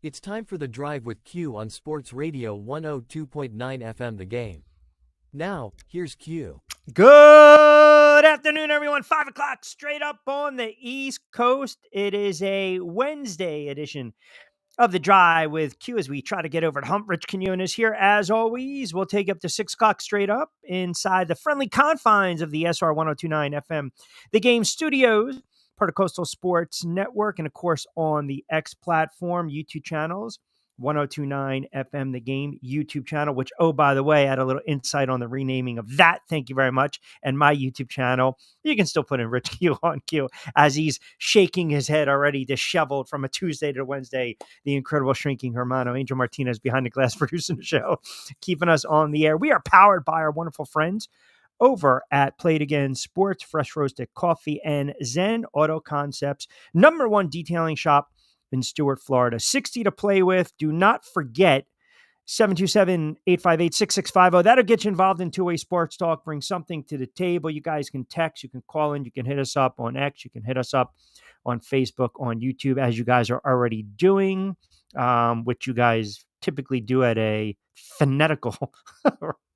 It's time for The Drive with Q on Sports Radio 102.9 FM The Game. Now, here's Q. Good afternoon, everyone. 5 o'clock straight up on the East Coast. It is a Wednesday edition of The Drive with Q as we try to get over to Hump. Rich Quinones here. As always, we'll take up to 6 o'clock straight up inside the friendly confines of the SR 1029 FM The Game studios, part of Coastal Sports Network, and of course on the X platform, YouTube channels. 1029 FM The Game YouTube channel, which, oh, by the way, I had a little insight on the renaming of that. Thank you very much. And my YouTube channel, you can still put in Rich Q on Q as he's shaking his head already disheveled from a Tuesday to Wednesday. The incredible shrinking Hermano, Angel Martinez behind the glass producing the show, keeping us on the air. We are powered by our wonderful friends over at Play It Again Sports, fresh roasted coffee, and Zen Auto Concepts, #1 detailing shop in Stuart, Florida. 60 to play with. Do not forget 727-858-6650. That'll get you involved in two-way sports talk. Bring something to the table. You guys can text. You can call in. You can hit us up on X. You can hit us up on Facebook, on YouTube, as you guys are already doing, which you guys typically do at a phonetical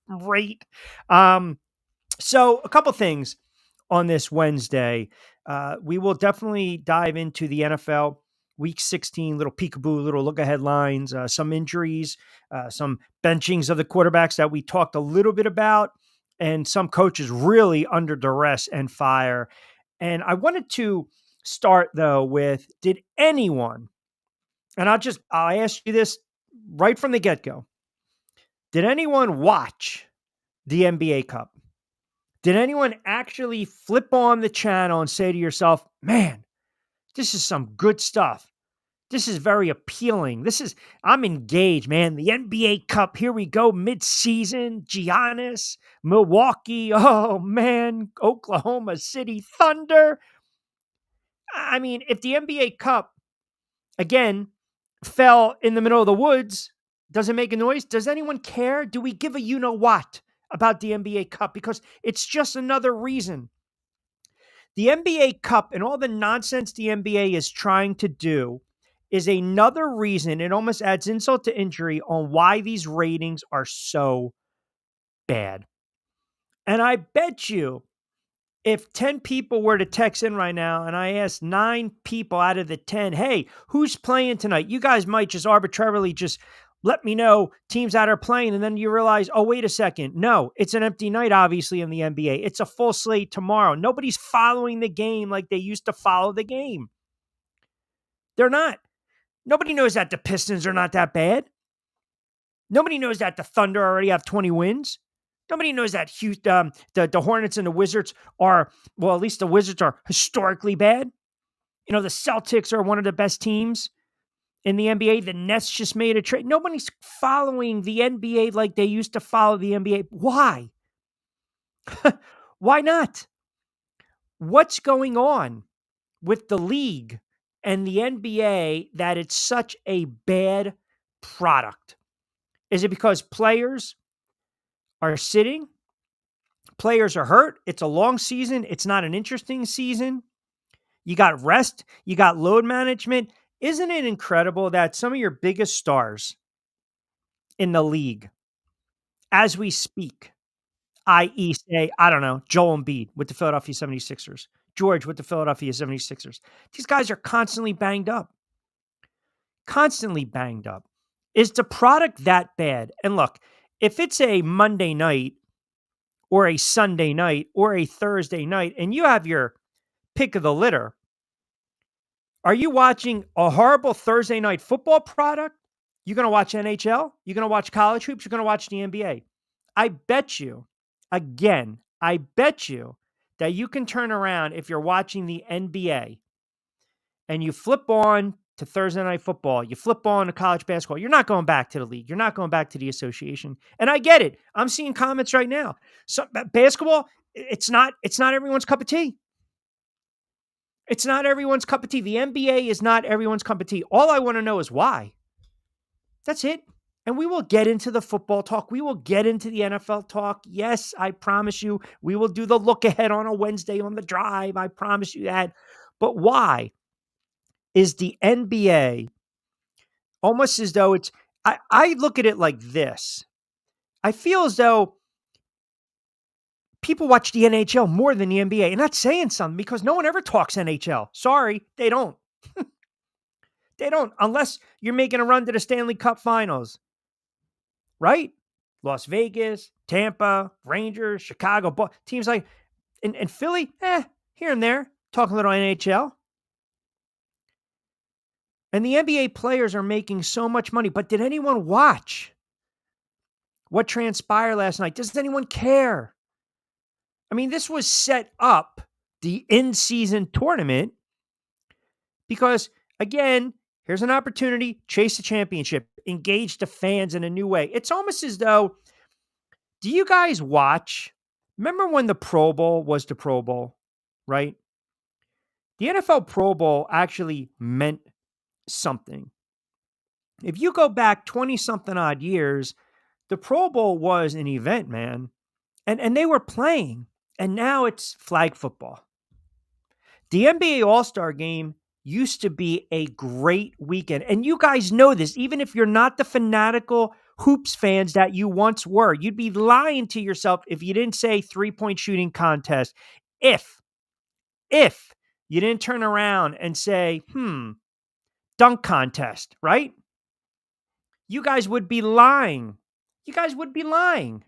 rate. So a couple things on this Wednesday. We will definitely dive into the NFL Week 16, little peekaboo, little look-ahead lines, some injuries, some benchings of the quarterbacks that we talked a little bit about, and some coaches really under duress and fire. And I wanted to start, though, with, did anyone, and I'll ask you this right from the get-go, did anyone watch the NBA Cup? Did anyone actually flip on the channel and say to yourself, man, this is some good stuff. This is very appealing. I'm engaged, man. The NBA Cup, here we go, mid-season, Giannis, Milwaukee, oh man, Oklahoma City Thunder. I mean, if the NBA Cup, again, fell in the middle of the woods, does it make a noise? Does anyone care? Do we give a you-know-what about the NBA Cup? Because it's just another reason. The NBA Cup and all the nonsense the NBA is trying to do is another reason, it almost adds insult to injury on why these ratings are so bad. And I bet you if 10 people were to text in right now and I asked 9 people out of the 10, hey, who's playing tonight? You guys might just arbitrarily just let me know teams that are playing. And then you realize, oh, wait a second. No, it's an empty night, obviously, in the NBA. It's a full slate tomorrow. Nobody's following the game like they used to follow the game. They're not. Nobody knows that the Pistons are not that bad. Nobody knows that the Thunder already have 20 wins. Nobody knows that the Hornets and the Wizards are, well, at least the Wizards are historically bad. You know, the Celtics are one of the best teams in the NBA. The Nets just made a trade. Nobody's following the NBA like they used to follow the NBA. Why? Why not? What's going on with the league and the NBA that it's such a bad product? Is it because players are sitting? Players are hurt. It's a long season. It's not an interesting season. You got rest. You got load management. Isn't it incredible that some of your biggest stars in the league, as we speak, i.e., say, I don't know, Joel Embiid with the Philadelphia 76ers, George with the Philadelphia 76ers, these guys are constantly banged up. Constantly banged up. Is the product that bad? And look, if it's a Monday night or a Sunday night or a Thursday night and you have your pick of the litter, are you watching a horrible Thursday night football product? You're going to watch NHL? You're going to watch college hoops? You're going to watch the NBA? I bet you, again, I bet you that you can turn around if you're watching the NBA and you flip on to Thursday night football, you flip on to college basketball, you're not going back to the league. You're not going back to the association. And I get it. I'm seeing comments right now. So basketball, it's not everyone's cup of tea. It's not everyone's cup of tea. The NBA is not everyone's cup of tea. All I want to know is why. That's it. And we will get into the football talk. We will get into the NFL talk. Yes, I promise you, we will do the look ahead on a Wednesday on the drive. I promise you that. But why is the NBA Almost as though I look at it like this. I feel as though people watch the NHL more than the NBA. And that's saying something because no one ever talks NHL. Sorry, they don't. They don't, unless you're making a run to the Stanley Cup Finals, right? Las Vegas, Tampa, Rangers, Chicago, teams like and Philly, here and there, talking a little NHL. And the NBA players are making so much money. But did anyone watch what transpired last night? Does anyone care? I mean, this was set up, the in-season tournament, because, again, here's an opportunity, chase the championship, engage the fans in a new way. It's almost as though, do you guys watch? Remember when the Pro Bowl was the Pro Bowl, right? The NFL Pro Bowl actually meant something. If you go back 20 something odd years, the Pro Bowl was an event, man. And they were playing. And now it's flag football. The NBA All-Star game used to be a great weekend. And you guys know this, even if you're not the fanatical hoops fans that you once were. You'd be lying to yourself if you didn't say 3-point shooting contest. If you didn't turn around and say, dunk contest, right? You guys would be lying. You guys would be lying.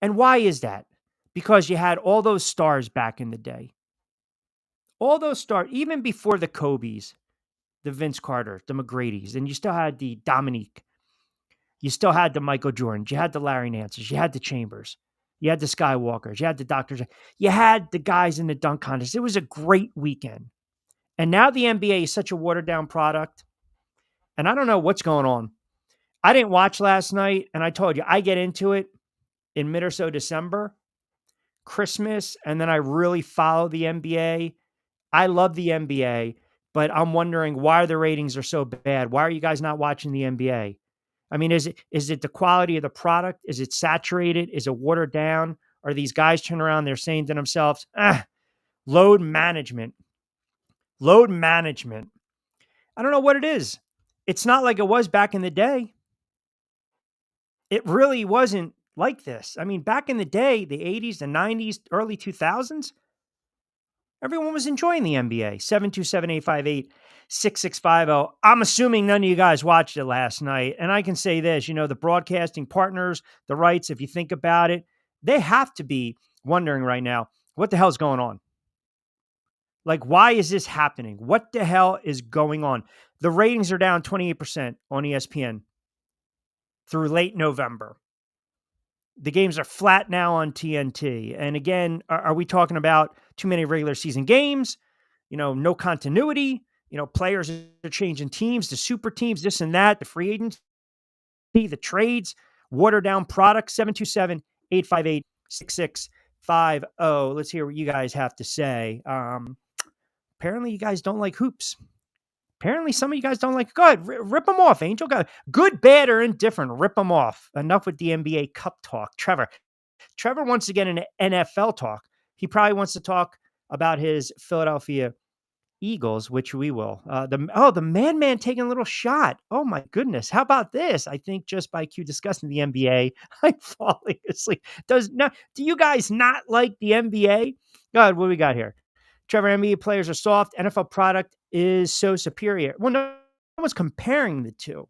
And why is that? Because you had all those stars back in the day. All those stars, even before the Kobes, the Vince Carter, the McGrady's, and you still had the Dominique. You still had the Michael Jordans. You had the Larry Nances. You had the Chambers. You had the Skywalkers. You had the Doctors. You had the guys in the dunk contest. It was a great weekend. And now the NBA is such a watered down product. And I don't know what's going on. I didn't watch last night. And I told you, I get into it in mid or so December, Christmas. And then I really follow the NBA. I love the NBA, but I'm wondering why the ratings are so bad. Why are you guys not watching the NBA? I mean, is it the quality of the product? Is it saturated? Is it watered down? Are these guys turning around, they're saying to themselves, load management. Load management. I don't know what it is. It's not like it was back in the day. It really wasn't like this. I mean, back in the day, the 80s, the 90s, early 2000s, everyone was enjoying the NBA. 727-858-6650. I'm assuming none of you guys watched it last night. And I can say this, the broadcasting partners, the rights, if you think about it, they have to be wondering right now, what the hell's going on? Like, why is this happening? What the hell is going on? The ratings are down 28% on ESPN through late November. The games are flat now on TNT. And again, are we talking about too many regular season games? No continuity. Players are changing teams, the super teams, this and that, the free agents, the trades, watered down products. 727-858-6650. Let's hear what you guys have to say. Apparently you guys don't like hoops. Apparently some of you guys don't like. Go ahead, rip them off, Angel. Good, bad, or indifferent. Rip them off. Enough with the NBA Cup talk. Trevor wants to get an NFL talk. He probably wants to talk about his Philadelphia Eagles, which we will. The man taking a little shot. Oh my goodness. How about this? I think just by Q discussing the NBA, I'm falling asleep. Do you guys not like the NBA? God, what do we got here? Trevor, NBA players are soft. NFL product is so superior. Well, no one's comparing the two.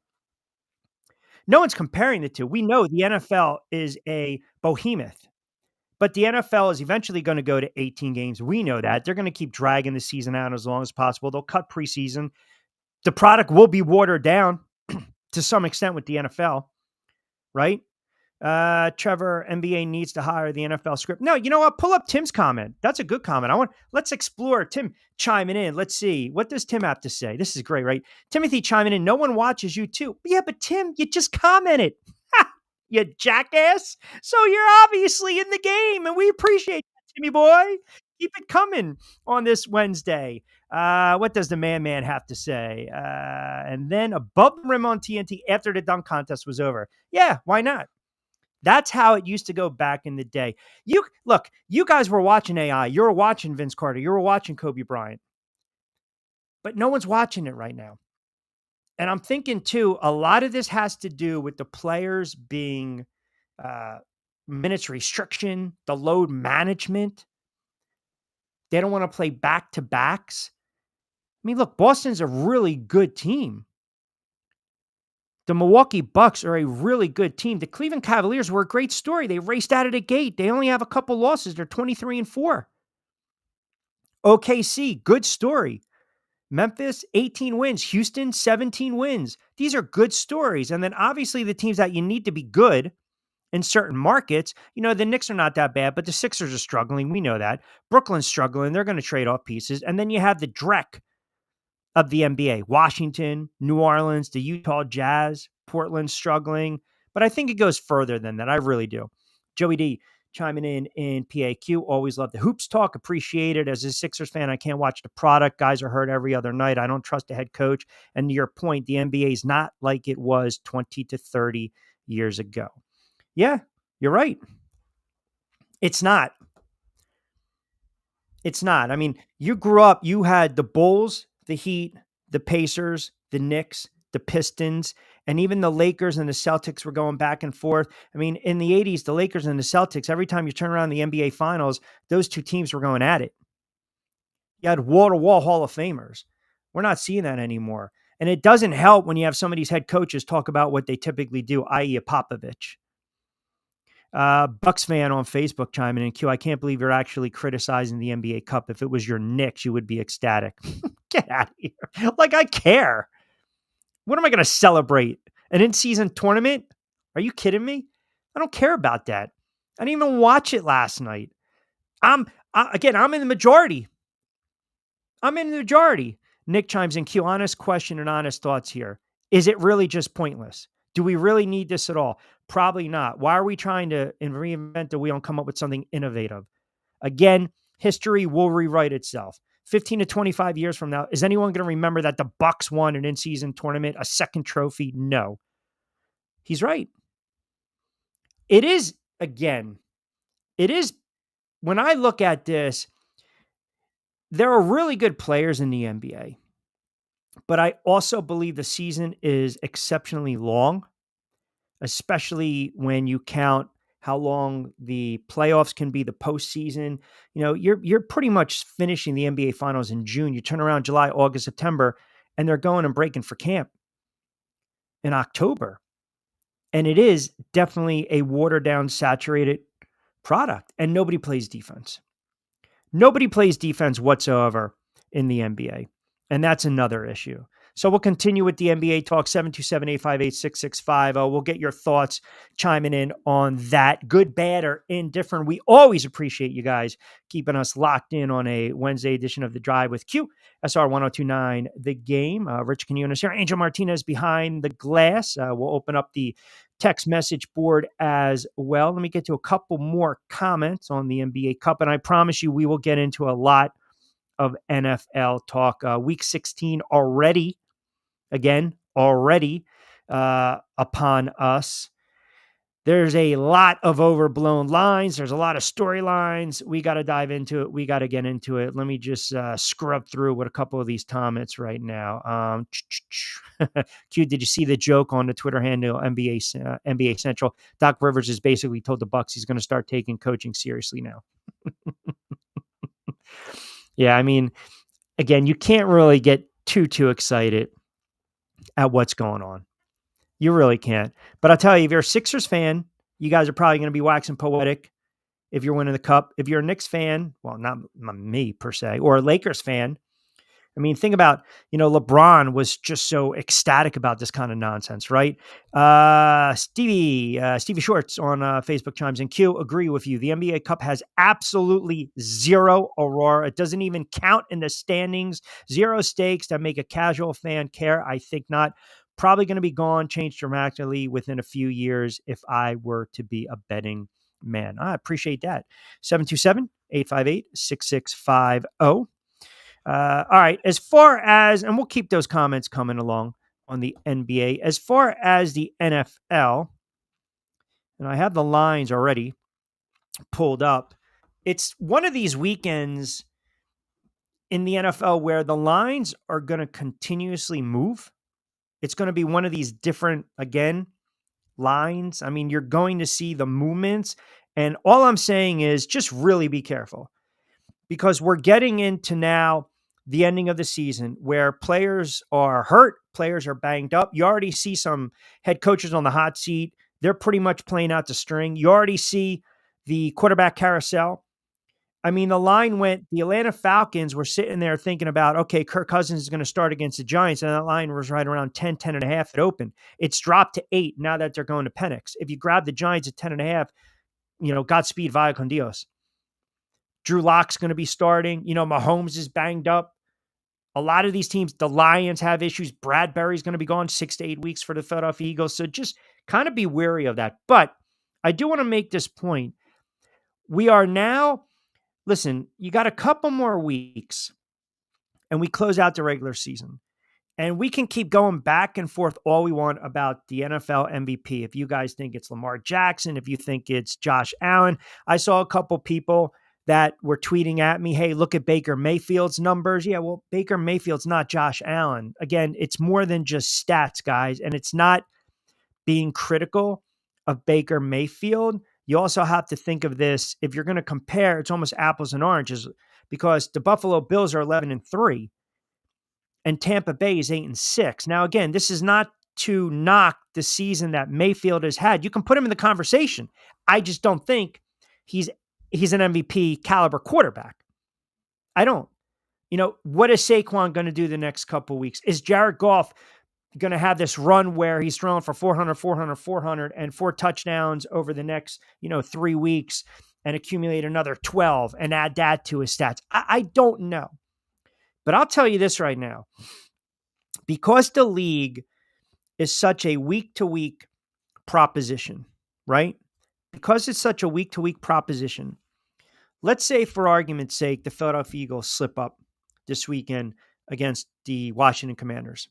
No one's comparing the two. We know the NFL is a behemoth, but the NFL is eventually going to go to 18 games. We know that. They're going to keep dragging the season out as long as possible. They'll cut preseason. The product will be watered down to some extent with the NFL, right? Trevor, NBA needs to hire the NFL script. No, you know what? Pull up Tim's comment. That's a good comment. Let's explore Tim chiming in. Let's see. What does Tim have to say? This is great, right? Timothy chiming in. No one watches you too. Yeah, but Tim, you just commented. You jackass. So you're obviously in the game and we appreciate that, Timmy boy. Keep it coming on this Wednesday. What does the man have to say? And then above the rim on TNT after the dunk contest was over. Yeah, why not? That's how it used to go back in the day. You guys were watching AI. You were watching Vince Carter. You were watching Kobe Bryant. But no one's watching it right now. And I'm thinking too, a lot of this has to do with the players being uh, minutes restriction, the load management. They don't want to play back to backs. I mean, look, Boston's a really good team. The Milwaukee Bucks are a really good team. The Cleveland Cavaliers were a great story. They raced out of the gate. They only have a couple losses. They're 23-4. OKC, good story. Memphis, 18 wins. Houston, 17 wins. These are good stories. And then obviously the teams that you need to be good in certain markets, the Knicks are not that bad, but the Sixers are struggling. We know that. Brooklyn's struggling. They're going to trade off pieces. And then you have the Drek of the NBA, Washington, New Orleans, the Utah Jazz, Portland struggling. But I think it goes further than that. I really do. Joey D chiming in PAQ. Always love the hoops talk. Appreciate it. As a Sixers fan, I can't watch the product. Guys are hurt every other night. I don't trust the head coach. And to your point, the NBA is not like it was 20 to 30 years ago. Yeah, you're right. It's not. It's not. I mean, you grew up, you had the Bulls, the Heat, the Pacers, the Knicks, the Pistons, and even the Lakers and the Celtics were going back and forth. I mean, in the 80s, the Lakers and the Celtics, every time you turn around the NBA Finals, those two teams were going at it. You had wall-to-wall Hall of Famers. We're not seeing that anymore. And it doesn't help when you have some of these head coaches talk about what they typically do, i.e. a Popovich. Bucks fan on Facebook chiming in. Q, I can't believe you're actually criticizing the NBA Cup. If it was your Knicks, you would be ecstatic. Get out of here. Like, I care. What am I going to celebrate? An in-season tournament? Are you kidding me? I don't care about that. I didn't even watch it last night. I'm in the majority. Nick chimes in. Q, honest question and honest thoughts here. Is it really just pointless? Do we really need this at all? Probably not. Why are we trying to reinvent the wheel and come up with something innovative? Again, history will rewrite itself. 15 to 25 years from now, is anyone going to remember that the Bucks won an in-season tournament, a second trophy? No. He's right. It is, when I look at this, there are really good players in the NBA. But I also believe the season is exceptionally long, especially when you count how long the playoffs can be, the postseason. You're pretty much finishing the NBA Finals in June. You turn around July, August, September, and they're going and breaking for camp in October. And it is definitely a watered-down, saturated product, and nobody plays defense. Nobody plays defense whatsoever in the NBA. And that's another issue. So we'll continue with the NBA talk, 727-858-6650. We'll get your thoughts chiming in on that. Good, bad, or indifferent. We always appreciate you guys keeping us locked in on a Wednesday edition of The Drive with Q, SR 1029, The Game. Rich Quinones here. Angel Martinez behind the glass. We'll open up the text message board as well. Let me get to a couple more comments on the NBA Cup, and I promise you we will get into a lot of NFL talk. Week 16 already upon us. There's a lot of overblown lines. There's a lot of storylines. We got to dive into it. We got to get into it. Let me just scrub through with a couple of these comments right now. Q, did you see the joke on the Twitter handle NBA Central? Doc Rivers has basically told the Bucks he's going to start taking coaching seriously now. Yeah, I mean, again, you can't really get too excited at what's going on. You really can't. But I'll tell you, if you're a Sixers fan, you guys are probably going to be waxing poetic if you're winning the Cup. If you're a Knicks fan, well, not me per se, or a Lakers fan, I mean, think about, LeBron was just so ecstatic about this kind of nonsense, right? Stevie Shorts on Facebook chimes in. Q, agree with you. The NBA Cup has absolutely zero aurora. It doesn't even count in the standings. Zero stakes that make a casual fan care. I think not. Probably going to be gone, changed dramatically within a few years if I were to be a betting man. I appreciate that. 727-858-6650. All right. As far as, and we'll keep those comments coming along on the NBA, as far as the NFL, and I have the lines already pulled up. It's one of these weekends in the NFL where the lines are going to continuously move. it's going to be one of these different, again, lines. I mean, you're going to see the movements. And all I'm saying is just really be careful, because we're getting into now the ending of the season where players are hurt, players are banged up. You already see some head coaches on the hot seat. They're pretty much playing out the string. You already see the quarterback carousel. I mean, the line went, the Atlanta Falcons were sitting there thinking about, okay, Kirk Cousins is going to start against the Giants. And that line was right around 10, 10 and a half at open. It's dropped to 8 now that they're going to Penix. If you grab the Giants at 10 and a half, Godspeed, vaya con Dios. Drew Lock's going to be starting. Mahomes is banged up. A lot of these teams, the Lions have issues. Bradbury's going to be gone 6 to 8 weeks for the Philadelphia Eagles. So just kind of be wary of that. But I do want to make this point. We are now, listen, you got a couple more weeks and we close out the regular season. And we can keep going back and forth all we want about the NFL MVP. If you guys think it's Lamar Jackson, if you think it's Josh Allen. I saw a couple people that were tweeting at me, hey, look at Baker Mayfield's numbers. Yeah, well, Baker Mayfield's not Josh Allen. Again, it's more than just stats, guys. And it's not being critical of Baker Mayfield. You also have to think of this. If you're going to compare, it's almost apples and oranges, because the Buffalo Bills are 11-3 and Tampa Bay is 8-6. Now, again, this is not to knock the season that Mayfield has had. You can put him in the conversation. I just don't think he's an MVP caliber quarterback. I don't. What is Saquon going to do the next couple of weeks? Is Jared Goff going to have this run where he's throwing for 400, and 4 touchdowns over the next, 3 weeks and accumulate another 12 and add that to his stats? I don't know. But I'll tell you this right now. Because the league is such a week-to-week proposition, right? Because it's such a week-to-week proposition, let's say, for argument's sake, the Philadelphia Eagles slip up this weekend against the Washington Commanders.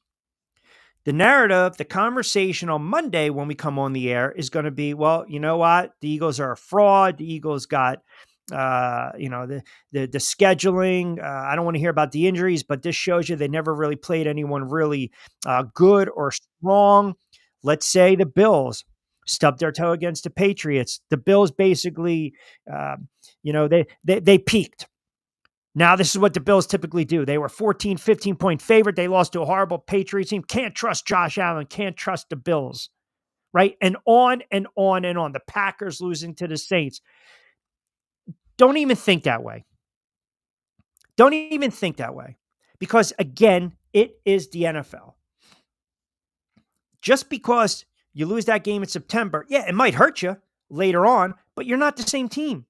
The narrative, the conversation on Monday when we come on the air is going to be, well, you know what? The Eagles are a fraud. The Eagles got, the scheduling. I don't want to hear about the injuries, but this shows you they never really played anyone really good or strong. Let's say the Bills stubbed their toe against the Patriots. The Bills basically, they peaked. Now, this is what the Bills typically do. They were 14, 15-point favorite. They lost to a horrible Patriots team. Can't trust Josh Allen. Can't trust the Bills, right? And on and on and on. The Packers losing to the Saints. Don't even think that way. Don't even think that way. Because, again, it is the NFL. Just because you lose that game in September, yeah, it might hurt you later on, but you're not the same team.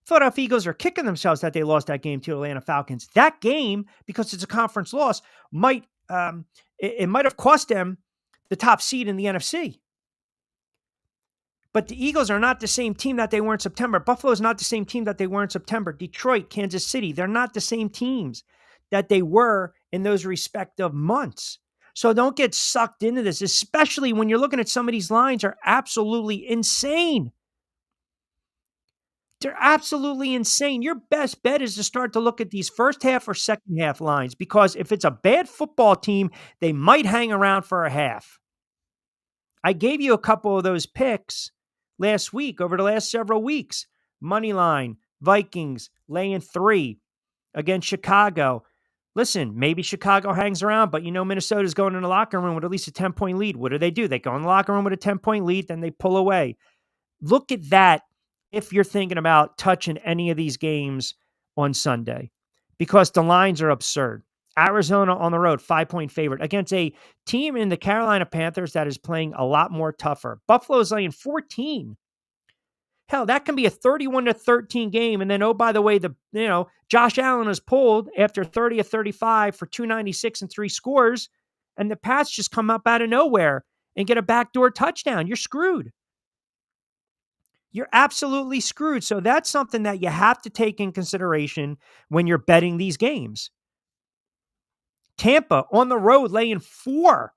Philadelphia Eagles are kicking themselves that they lost that game to Atlanta Falcons. That game, because it's a conference loss, might have cost them the top seed in the NFC. But the Eagles are not the same team that they were in September. Buffalo is not the same team that they were in September. Detroit, Kansas City, they're not the same teams that they were in those respective months. So don't get sucked into this, especially when you're looking at some of these lines are absolutely insane. They're absolutely insane. Your best bet is to start to look at these first half or second half lines, because if it's a bad football team, they might hang around for a half. I gave you a couple of those picks last week, over the last several weeks. Money line, Vikings, laying 3 against Chicago. Listen, maybe Chicago hangs around, but Minnesota's going in the locker room with at least a 10-point lead. What do? They go in the locker room with a 10-point lead, then they pull away. Look at that if you're thinking about touching any of these games on Sunday, because the lines are absurd. Arizona on the road, 5-point favorite against a team in the Carolina Panthers that is playing a lot more tougher. Buffalo's laying 14. Hell, that can be a 31-13 game. And then, oh, by the way, Josh Allen is pulled after 30 of 35 for 296 and 3 scores. And the Pats just come up out of nowhere and get a backdoor touchdown. You're screwed. You're absolutely screwed. So that's something that you have to take in consideration when you're betting these games. Tampa on the road laying 4.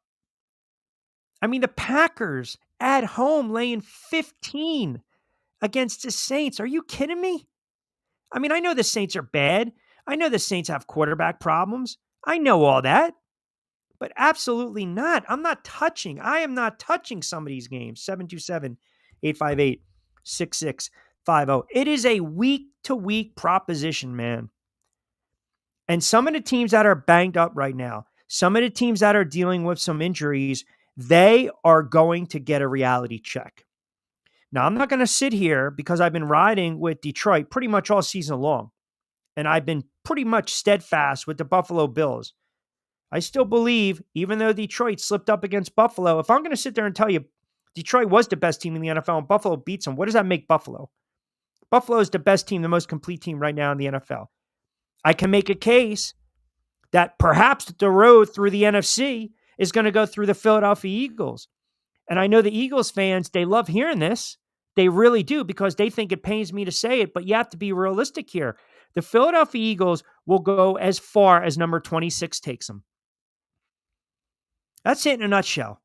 I mean, the Packers at home laying 15 against the Saints. Are you kidding me? I mean, I know the Saints are bad. I know the Saints have quarterback problems. I know all that. but absolutely not. I am not touching some of these games. 727-858-6650. It is a week to week proposition, man. And some of the teams that are banged up right now, some of the teams that are dealing with some injuries, they are going to get a reality check. Now, I'm not going to sit here because I've been riding with Detroit pretty much all season long. And I've been pretty much steadfast with the Buffalo Bills. I still believe, even though Detroit slipped up against Buffalo, if I'm going to sit there and tell you Detroit was the best team in the NFL and Buffalo beats them, what does that make Buffalo? Buffalo is the best team, the most complete team right now in the NFL. I can make a case that perhaps the road through the NFC is going to go through the Philadelphia Eagles. And I know the Eagles fans, they love hearing this. They really do, because they think it pains me to say it, but you have to be realistic here. The Philadelphia Eagles will go as far as number 26 takes them. That's it in a nutshell.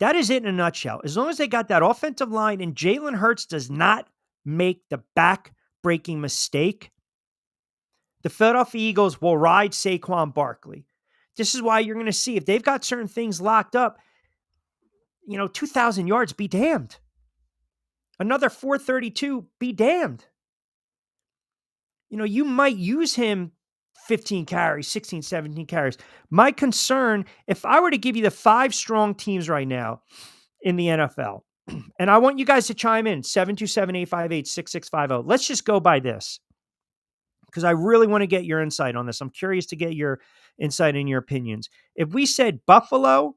That is it in a nutshell. As long as they got that offensive line and Jalen Hurts does not make the back-breaking mistake, the Philadelphia Eagles will ride Saquon Barkley. This is why you're going to see, if they've got certain things locked up, 2,000 yards, be damned. Another 432, be damned. You might use him 15 carries, 16, 17 carries. My concern, if I were to give you the 5 strong teams right now in the NFL, and I want you guys to chime in, 727-858-6650. Let's just go by this, because I really want to get your insight on this. I'm curious to get your insight and your opinions. If we said Buffalo,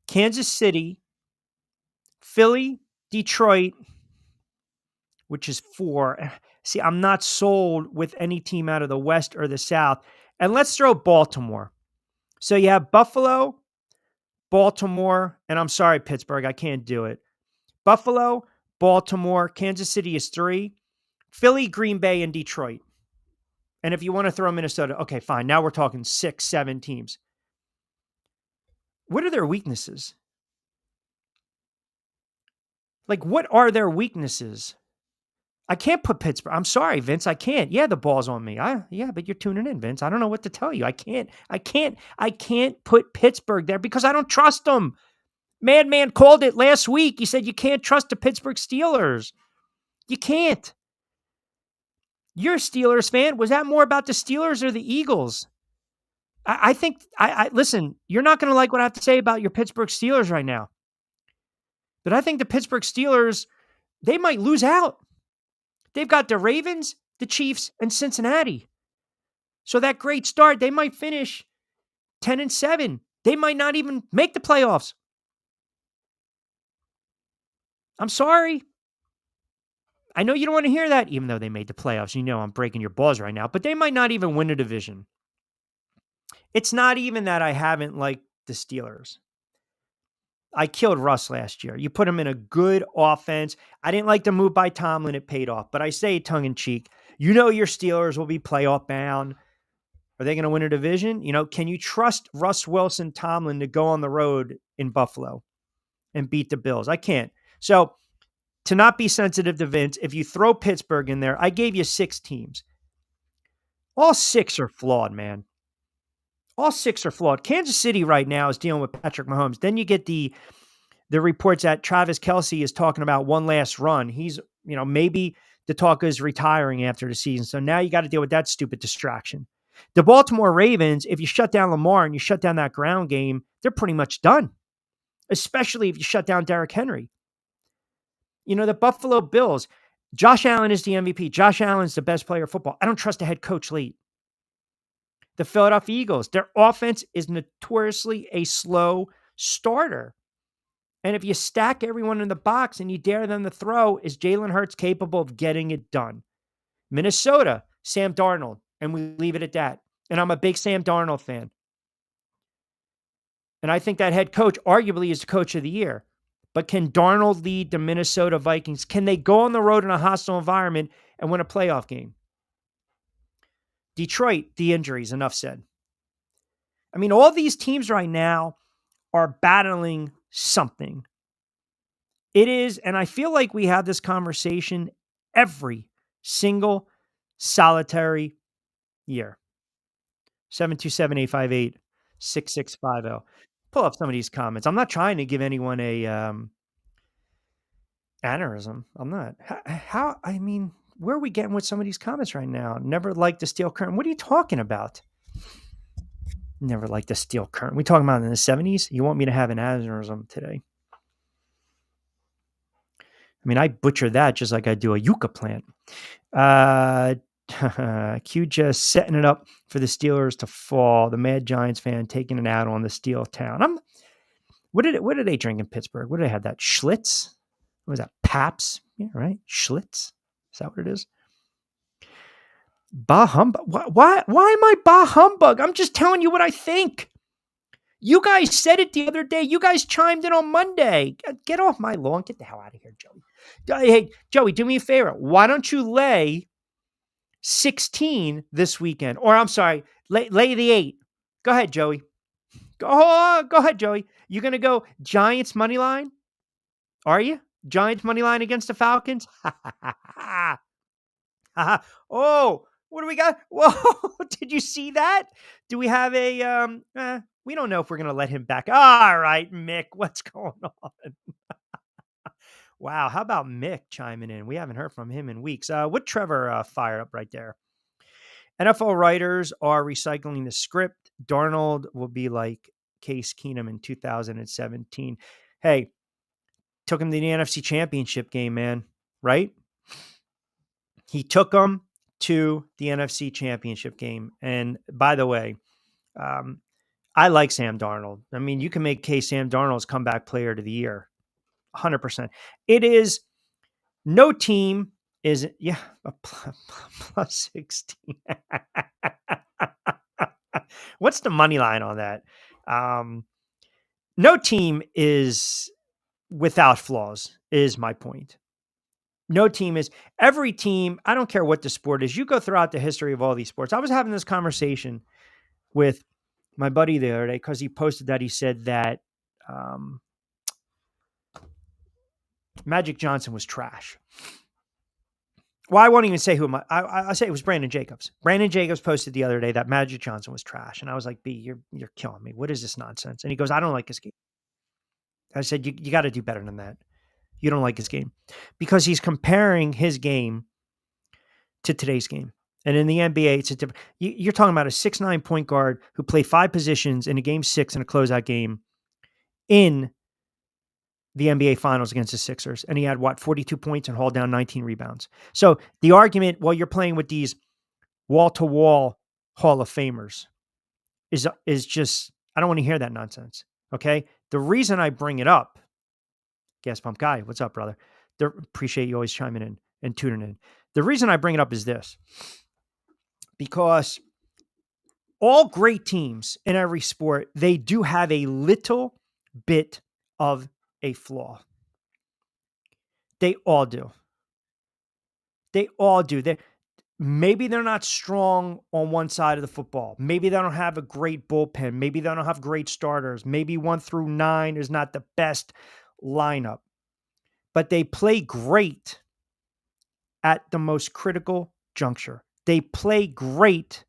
Kansas City, Philly, Detroit, which is 4. See, I'm not sold with any team out of the West or the South. And let's throw Baltimore. So you have Buffalo, Baltimore, and I'm sorry, Pittsburgh, I can't do it. Buffalo, Baltimore, Kansas City is 3, Philly, Green Bay, and Detroit. And if you want to throw Minnesota, okay, fine. Now we're talking 6, 7 teams. What are their weaknesses? Like, what are their weaknesses? I can't put Pittsburgh. I'm sorry, Vince. I can't. Yeah, the ball's on me. Yeah, but you're tuning in, Vince. I don't know what to tell you. I can't put Pittsburgh there because I don't trust them. Madman called it last week. He said you can't trust the Pittsburgh Steelers. You can't. You're a Steelers fan. Was that more about the Steelers or the Eagles? I think, listen, you're not going to like what I have to say about your Pittsburgh Steelers right now. But I think the Pittsburgh Steelers, they might lose out. They've got the Ravens, the Chiefs, and Cincinnati. So that great start, they might finish 10-7. They might not even make the playoffs. I'm sorry. I know you don't want to hear that, even though they made the playoffs. I'm breaking your balls right now, but they might not even win a division. It's not even that I haven't liked the Steelers. I killed Russ last year. You put him in a good offense. I didn't like the move by Tomlin. It paid off. But I say tongue in cheek, your Steelers will be playoff bound. Are they going to win a division? Can you trust Russ Wilson, Tomlin to go on the road in Buffalo and beat the Bills? I can't. So to not be sensitive to Vince, if you throw Pittsburgh in there, I gave you 6 teams. All 6 are flawed, man. All 6 are flawed. Kansas City right now is dealing with Patrick Mahomes. Then you get the reports that Travis Kelce is talking about one last run. He's, maybe the talk is retiring after the season. So now you got to deal with that stupid distraction. The Baltimore Ravens, if you shut down Lamar and you shut down that ground game, they're pretty much done, especially if you shut down Derrick Henry. The Buffalo Bills, Josh Allen is the MVP. Josh Allen's the best player of football. I don't trust the head coach late. The Philadelphia Eagles, their offense is notoriously a slow starter. And if you stack everyone in the box and you dare them to throw, is Jalen Hurts capable of getting it done? Minnesota, Sam Darnold, and we leave it at that. And I'm a big Sam Darnold fan. And I think that head coach arguably is the coach of the year. But can Darnold lead the Minnesota Vikings? Can they go on the road in a hostile environment and win a playoff game? Detroit, the injuries, enough said. I mean, all these teams right now are battling something. It is, and I feel like we have this conversation every single solitary year. 727-858-6650. Pull up some of these comments. I'm not trying to give anyone a aneurysm. I'm not. I mean, where are we getting with some of these comments right now? Never liked the steel curtain. What are you talking about? Never liked the steel curtain. We talking about in the 70s? You want me to have an aneurysm today? I mean, I butcher that just like I do a yucca plant. Q just setting it up for the Steelers to fall. The Mad Giants fan taking it out on the steel town. What did they drink in Pittsburgh? What did they have? That Schlitz? What was that? Paps? Yeah, right. Schlitz. Is that what it is? Bah humbug. Why am I bah humbug? I'm just telling you what I think. You guys said it the other day. You guys chimed in on Monday. Get off my lawn. Get the hell out of here, Joey. Hey, Joey, do me a favor. Why don't you lay 16 this weekend? Or I'm sorry, lay the 8. Go ahead, Joey. Go ahead, Joey. You're going to go Giants money line? Are you? Giants money line against the Falcons? Oh, what do we got? Whoa, did you see that? Do we have a, we don't know if we're going to let him back. All right, Mick, what's going on? Wow, how about Mick chiming in? We haven't heard from him in weeks. What Trevor fired up right there? NFL writers are recycling the script. Darnold will be like Case Keenum in 2017. Hey, took him to the NFC Championship game, man, right? He took them to the NFC Championship game. And by the way, I like Sam Darnold. I mean, you can make case Sam Darnold's comeback player of the year. 100%. It is no team is, yeah, a plus 16. What's the money line on that? No team is without flaws, is my point. No team is. Every team, I don't care what the sport is. You go throughout the history of all these sports. I was having this conversation with my buddy the other day because he posted that. He said that Magic Johnson was trash. Well, I won't even say who. I say it was Brandon Jacobs. Brandon Jacobs posted the other day that Magic Johnson was trash, and I was like, "B, you're killing me. What is this nonsense?" And he goes, "I don't like his game." I said, "You got to do better than that. You don't like his game because he's comparing his game to today's game." And in the NBA, it's a different. You're talking about a 6'9" point guard who played 5 positions in a game 6 in a closeout game in the NBA Finals against the Sixers, and he had 42 points and hauled down 19 rebounds. So the argument, well, you're playing with these wall-to-wall Hall of Famers, is just, I don't want to hear that nonsense. Okay, the reason I bring it up, Gas Pump Guy, what's up, brother? Appreciate you always chiming in and tuning in. The reason I bring it up is this, because all great teams in every sport, they do have a little bit of a flaw. They all do. They all do. Maybe they're not strong on one side of the football. Maybe they don't have a great bullpen. Maybe they don't have great starters. Maybe 1 through 9 is not the best lineup. But they play great at the most critical juncture. They play great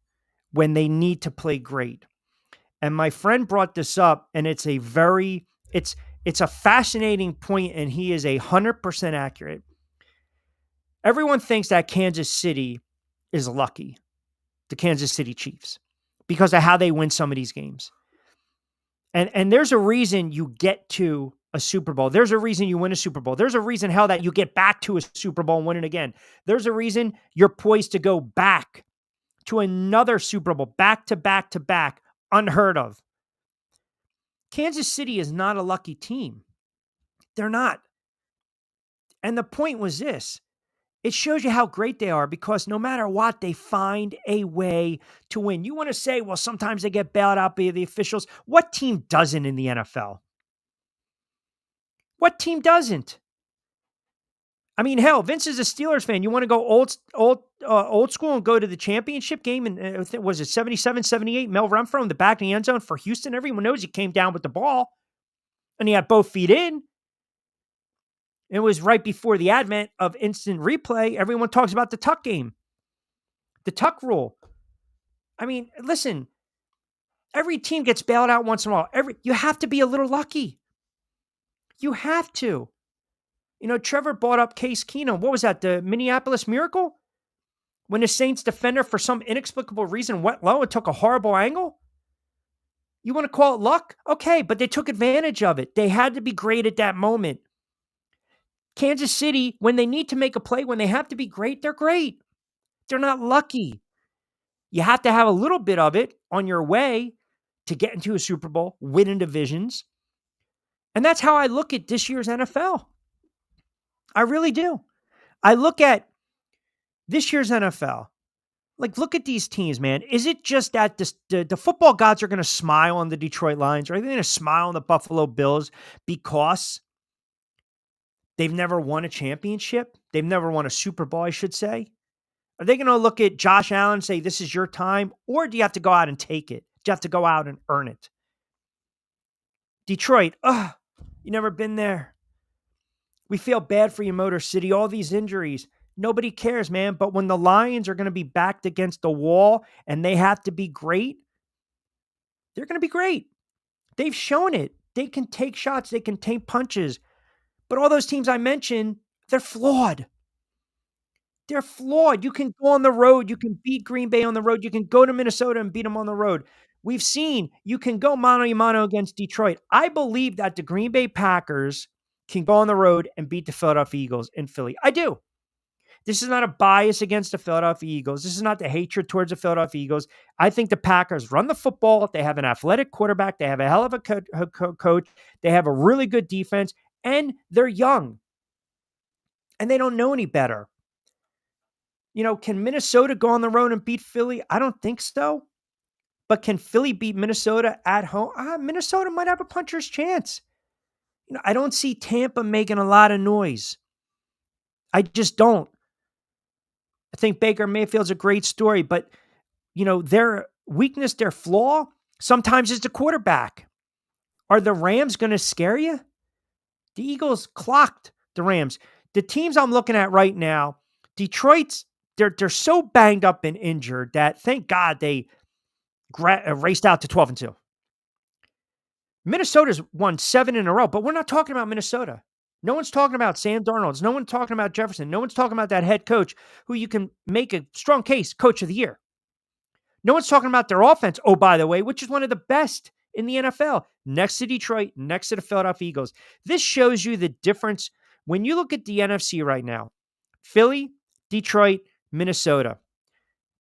when they need to play great. And my friend brought this up, and it's a fascinating point, and he is 100% accurate. Everyone thinks that Kansas City is lucky, the Kansas City Chiefs, because of how they win some of these games. And there's a reason you get to a Super Bowl. There's a reason you win a Super Bowl. There's a reason, hell, that you get back to a Super Bowl and win it again. There's a reason you're poised to go back to another Super Bowl, back to back to back, unheard of. Kansas City is not a lucky team. They're not. And the point was this. It shows you how great they are, because no matter what, they find a way to win. You want to say, well, sometimes they get bailed out by the officials. What team doesn't in the NFL? What team doesn't? I mean, hell, Vince is a Steelers fan. You want to go old school and go to the championship game? And was it 77, 78? Mel Renfro in the back of the end zone for Houston. Everyone knows he came down with the ball, and he had both feet in. It was right before the advent of instant replay. Everyone talks about the tuck game, the tuck rule. I mean, listen, Every team gets bailed out once in a while. You have to be a little lucky. You have to. Trevor brought up Case Keenum. What was that? The Minneapolis Miracle? When the Saints defender, for some inexplicable reason, went low and took a horrible angle? You want to call it luck? Okay, but they took advantage of it. They had to be great at that moment. Kansas City, when they need to make a play, when they have to be great, they're great. They're not lucky. You have to have a little bit of it on your way to get into a Super Bowl, winning divisions. And that's how I look at this year's NFL. I really do. I look at this year's NFL. Like, look at these teams, man. Is it just that the football gods are going to smile on the Detroit Lions? Or are they going to smile on the Buffalo Bills because they've never won a championship? They've never won a Super Bowl, I should say. Are they going to look at Josh Allen and say, this is your time? Or do you have to go out and take it? Do you have to go out and earn it? Detroit, you never been there. We feel bad for you, Motor City. All these injuries. Nobody cares, man. But when the Lions are going to be backed against the wall and they have to be great, they're going to be great. They've shown it. They can take shots. They can take punches. But all those teams I mentioned, they're flawed. They're flawed. You can go on the road. You can beat Green Bay on the road. You can go to Minnesota and beat them on the road. We've seen you can go mano a mano against Detroit. I believe that the Green Bay Packers can go on the road and beat the Philadelphia Eagles in Philly. I do. This is not a bias against the Philadelphia Eagles. This is not the hatred towards the Philadelphia Eagles. I think the Packers run the football. They have an athletic quarterback. They have a hell of a coach. They have a really good defense, and they're young, and they don't know any better. Can Minnesota go on the road and beat Philly? I don't think so. But can Philly beat Minnesota at home? Minnesota might have a puncher's chance. I don't see Tampa making a lot of noise. I just don't. I think Baker Mayfield's a great story, but their weakness, their flaw, sometimes is the quarterback. Are the Rams going to scare you? The Eagles clocked the Rams. The teams I'm looking at right now, Detroit's, they're so banged up and injured that thank God they raced out to 12-2. Minnesota's won 7 in a row, but we're not talking about Minnesota. No one's talking about Sam Darnold. No one's talking about Jefferson. No one's talking about that head coach who you can make a strong case, coach of the year. No one's talking about their offense, oh, by the way, which is one of the best in the NFL, next to Detroit, next to the Philadelphia Eagles. This shows you the difference. When you look at the NFC right now, Philly, Detroit, Minnesota,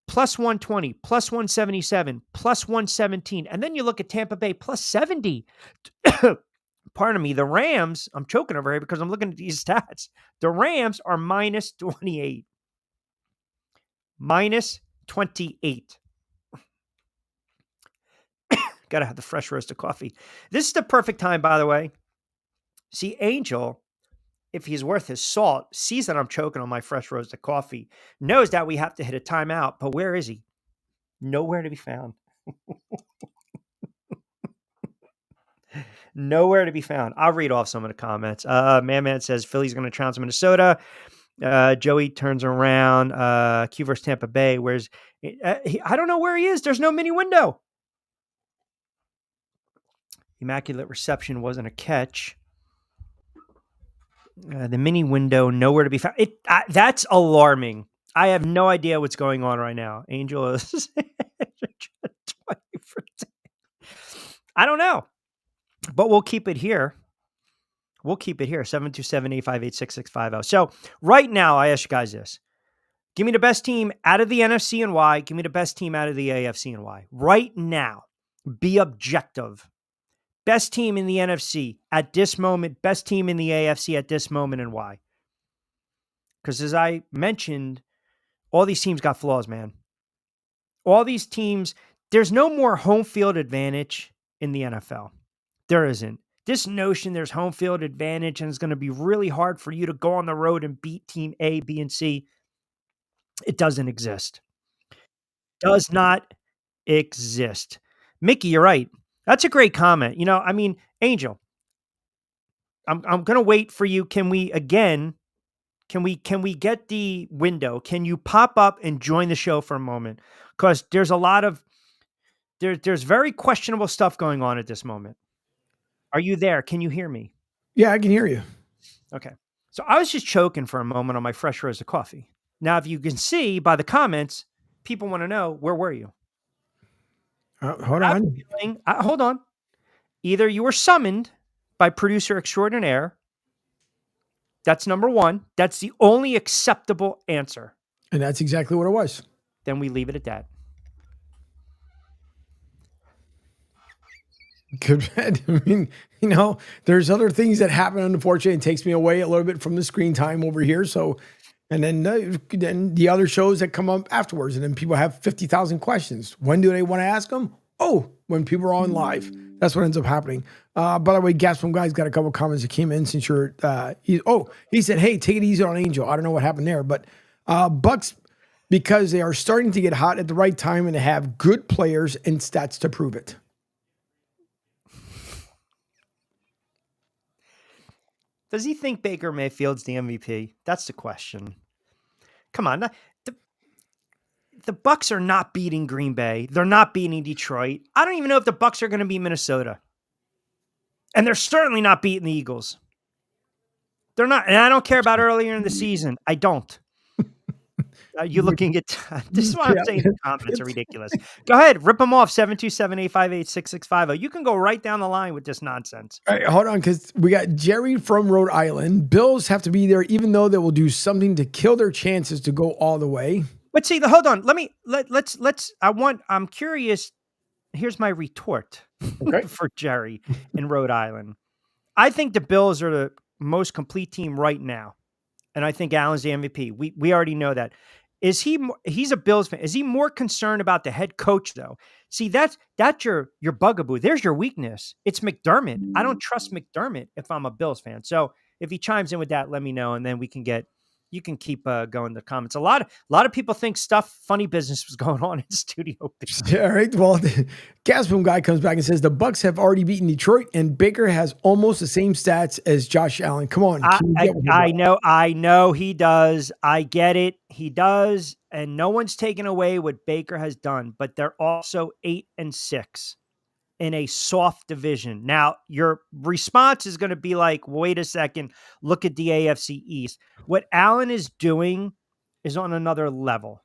plus 120, plus 177, plus 117. And then you look at Tampa Bay, plus 70. Pardon me, the Rams, I'm choking over here because I'm looking at these stats. The Rams are minus 28. Minus 28. Got to have the fresh roasted coffee. This is the perfect time, by the way. See, Angel, if he's worth his salt, sees that I'm choking on my fresh roasted coffee, knows that we have to hit a timeout, but where is he? Nowhere to be found. Nowhere to be found. I'll read off some of the comments. Man says Philly's going to trounce Minnesota. Joey turns around. Q versus Tampa Bay. Where's I don't know where he is. There's no mini window. Immaculate reception wasn't a catch. The mini window nowhere to be found. That's alarming. I have no idea what's going on right now. Angel is 20%. I don't know. But we'll keep it here. 727-858-6650. So right now, I ask you guys this. Give me the best team out of the NFC and why. Give me the best team out of the AFC and why. Right now, be objective. Best team in the NFC at this moment. Best team in the AFC at this moment and why. Because as I mentioned, all these teams got flaws, man. All these teams, there's no more home field advantage in the NFL. There isn't. This notion there's home field advantage and it's going to be really hard for you to go on the road and beat team A, B, and C. It doesn't exist. Does not exist. Mickey, you're right. That's a great comment. Angel, I'm going to wait for you. Can we get the window? Can you pop up and join the show for a moment? Because there's a lot of there's very questionable stuff going on at this moment. Are you there? Can you hear me? Yeah, I can hear you. Okay. So I was just choking for a moment on my fresh roast of coffee. Now, if you can see by the comments, people want to know, where were you? Hold on. Hold on. Either you were summoned by producer extraordinaire. That's number one. That's the only acceptable answer. And that's exactly what it was. Then we leave it at that. Good. I mean, there's other things that happen. Unfortunately, it takes me away a little bit from the screen time over here. So, and then the other shows that come up afterwards, and then people have 50,000 questions. When do they want to ask them? Oh, when people are on live. That's what ends up happening. By the way, Gas from Guy's got a couple comments that came in since you're. He said, "Hey, take it easy on Angel." I don't know what happened there, but Bucks, because they are starting to get hot at the right time and they have good players and stats to prove it. Does he think Baker Mayfield's the MVP? That's the question. Come on. The Bucks are not beating Green Bay. They're not beating Detroit. I don't even know if the Bucks are going to beat Minnesota. And they're certainly not beating the Eagles. They're not. And I don't care about earlier in the season. I don't. You looking at this is why I'm saying the comments are ridiculous. Go ahead, rip them off. 727-858-6650. You can go right down the line with this nonsense. All right, hold on, because we got Jerry from Rhode Island. Bills have to be there, even though they will do something to kill their chances to go all the way. But see, hold on. Let's. I'm curious. Here's my retort for Jerry in Rhode Island. I think the Bills are the most complete team right now, and I think Allen's the MVP. We already know that. He's a Bills fan. Is he more concerned about the head coach though? See, that's your bugaboo. There's your weakness. It's McDermott. I don't trust McDermott if I'm a Bills fan. So if he chimes in with that, let me know, and then you can keep going the comments. A lot of people think funny business was going on in Studio B. Yeah, all right. Well, the Gasboom guy comes back and says the Bucks have already beaten Detroit, and Baker has almost the same stats as Josh Allen. Come on. I know he does. I get it. He does. And no one's taken away what Baker has done, but they're also 8-6 in a soft division. Now, your response is going to be like, wait a second, look at the AFC East. What Allen is doing is on another level.